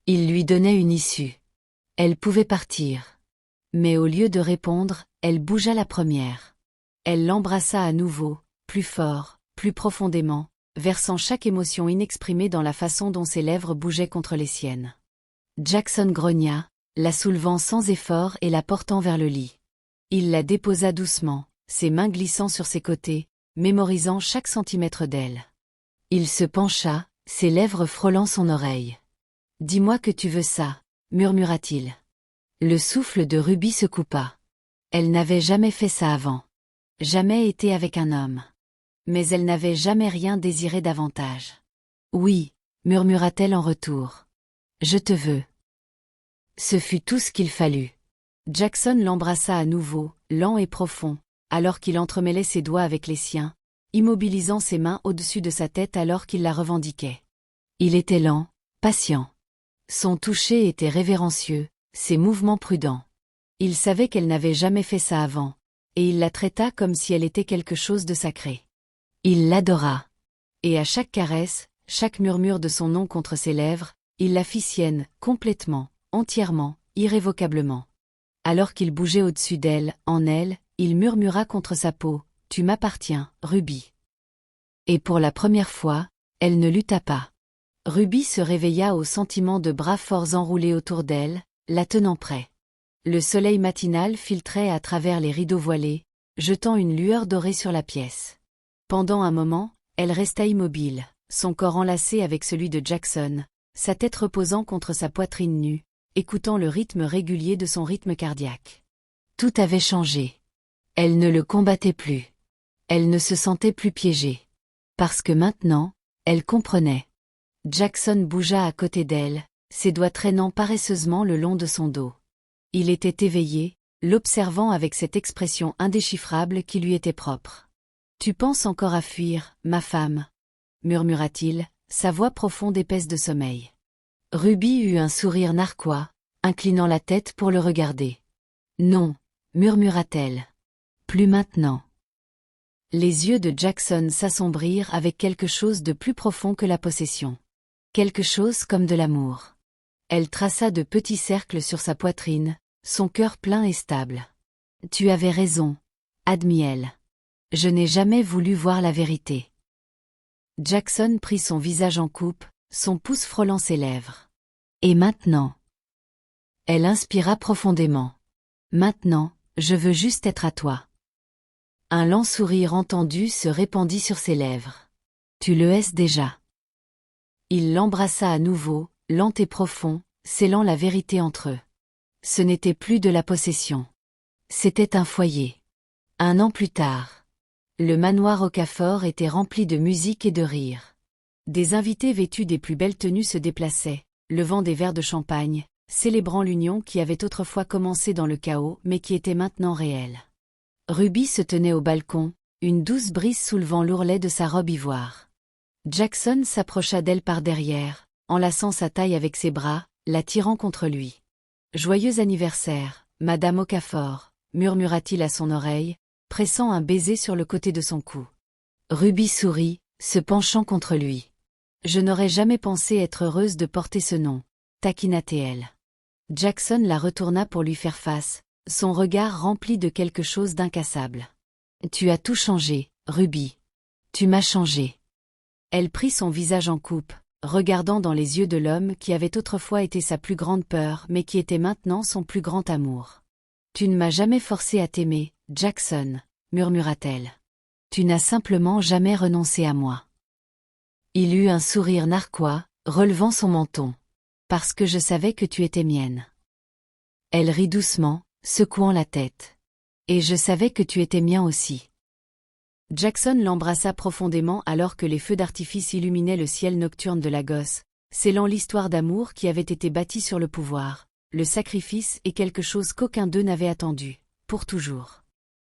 Il lui donnait une issue. Elle pouvait partir. Mais au lieu de répondre, elle bougea la première. Elle l'embrassa à nouveau, plus fort, plus profondément, versant chaque émotion inexprimée dans la façon dont ses lèvres bougeaient contre les siennes. Jackson grogna, la soulevant sans effort et la portant vers le lit. Il la déposa doucement, ses mains glissant sur ses côtés, mémorisant chaque centimètre d'elle. Il se pencha, ses lèvres frôlant son oreille. « Dis-moi que tu veux ça, » murmura-t-il. Le souffle de Ruby se coupa. Elle n'avait jamais fait ça avant. Jamais été avec un homme. Mais elle n'avait jamais rien désiré davantage. « Oui », murmura-t-elle en retour. « Je te veux. » Ce fut tout ce qu'il fallut. Jackson l'embrassa à nouveau, lent et profond, alors qu'il entremêlait ses doigts avec les siens, immobilisant ses mains au-dessus de sa tête alors qu'il la revendiquait. Il était lent, patient. Son toucher était révérencieux, ses mouvements prudents. Il savait qu'elle n'avait jamais fait ça avant, et il la traita comme si elle était quelque chose de sacré. Il l'adora. Et à chaque caresse, chaque murmure de son nom contre ses lèvres, il la fit sienne, complètement, entièrement, irrévocablement. Alors qu'il bougeait au-dessus d'elle, en elle, il murmura contre sa peau, « Tu m'appartiens, Ruby. » Et pour la première fois, elle ne lutta pas. Ruby se réveilla au sentiment de bras forts enroulés autour d'elle, la tenant près. Le soleil matinal filtrait à travers les rideaux voilés, jetant une lueur dorée sur la pièce. Pendant un moment, elle resta immobile, son corps enlacé avec celui de Jackson, sa tête reposant contre sa poitrine nue, écoutant le rythme régulier de son rythme cardiaque. Tout avait changé. Elle ne le combattait plus. Elle ne se sentait plus piégée. Parce que maintenant, elle comprenait. Jackson bougea à côté d'elle, ses doigts traînant paresseusement le long de son dos. Il était éveillé, l'observant avec cette expression indéchiffrable qui lui était propre. « Tu penses encore à fuir, ma femme ?» murmura-t-il, sa voix profonde épaisse de sommeil. Ruby eut un sourire narquois, inclinant la tête pour le regarder. « Non, » murmura-t-elle. « Plus maintenant. » Les yeux de Jackson s'assombrirent avec quelque chose de plus profond que la possession. Quelque chose comme de l'amour. Elle traça de petits cercles sur sa poitrine, son cœur plein et stable. « Tu avais raison, » admit-elle. « Je n'ai jamais voulu voir la vérité. » Jackson prit son visage en coupe, son pouce frôlant ses lèvres. « Et maintenant ?» Elle inspira profondément. « Maintenant, je veux juste être à toi. » Un lent sourire entendu se répandit sur ses lèvres. « Tu le es déjà. » Il l'embrassa à nouveau, lent et profond, scellant la vérité entre eux. Ce n'était plus de la possession. C'était un foyer. Un an plus tard, le manoir Okafor était rempli de musique et de rires. Des invités vêtus des plus belles tenues se déplaçaient, levant des verres de champagne, célébrant l'union qui avait autrefois commencé dans le chaos mais qui était maintenant réelle. Ruby se tenait au balcon, une douce brise soulevant l'ourlet de sa robe ivoire. Jackson s'approcha d'elle par derrière, enlaçant sa taille avec ses bras, la tirant contre lui. « Joyeux anniversaire, Madame Okafor » murmura-t-il à son oreille, pressant un baiser sur le côté de son cou. Ruby sourit, se penchant contre lui. « Je n'aurais jamais pensé être heureuse de porter ce nom, » taquina-t-elle. Jackson la retourna pour lui faire face, son regard rempli de quelque chose d'incassable. « Tu as tout changé, Ruby. Tu m'as changé. » Elle prit son visage en coupe, regardant dans les yeux de l'homme qui avait autrefois été sa plus grande peur mais qui était maintenant son plus grand amour. « Tu ne m'as jamais forcé à t'aimer, Jackson, » murmura-t-elle. « Tu n'as simplement jamais renoncé à moi. » Il eut un sourire narquois, relevant son menton. « Parce que je savais que tu étais mienne. » Elle rit doucement, secouant la tête. « Et je savais que tu étais mien aussi. » Jackson l'embrassa profondément alors que les feux d'artifice illuminaient le ciel nocturne de Lagos, scellant l'histoire d'amour qui avait été bâtie sur le pouvoir, le sacrifice et quelque chose qu'aucun d'eux n'avait attendu, pour toujours.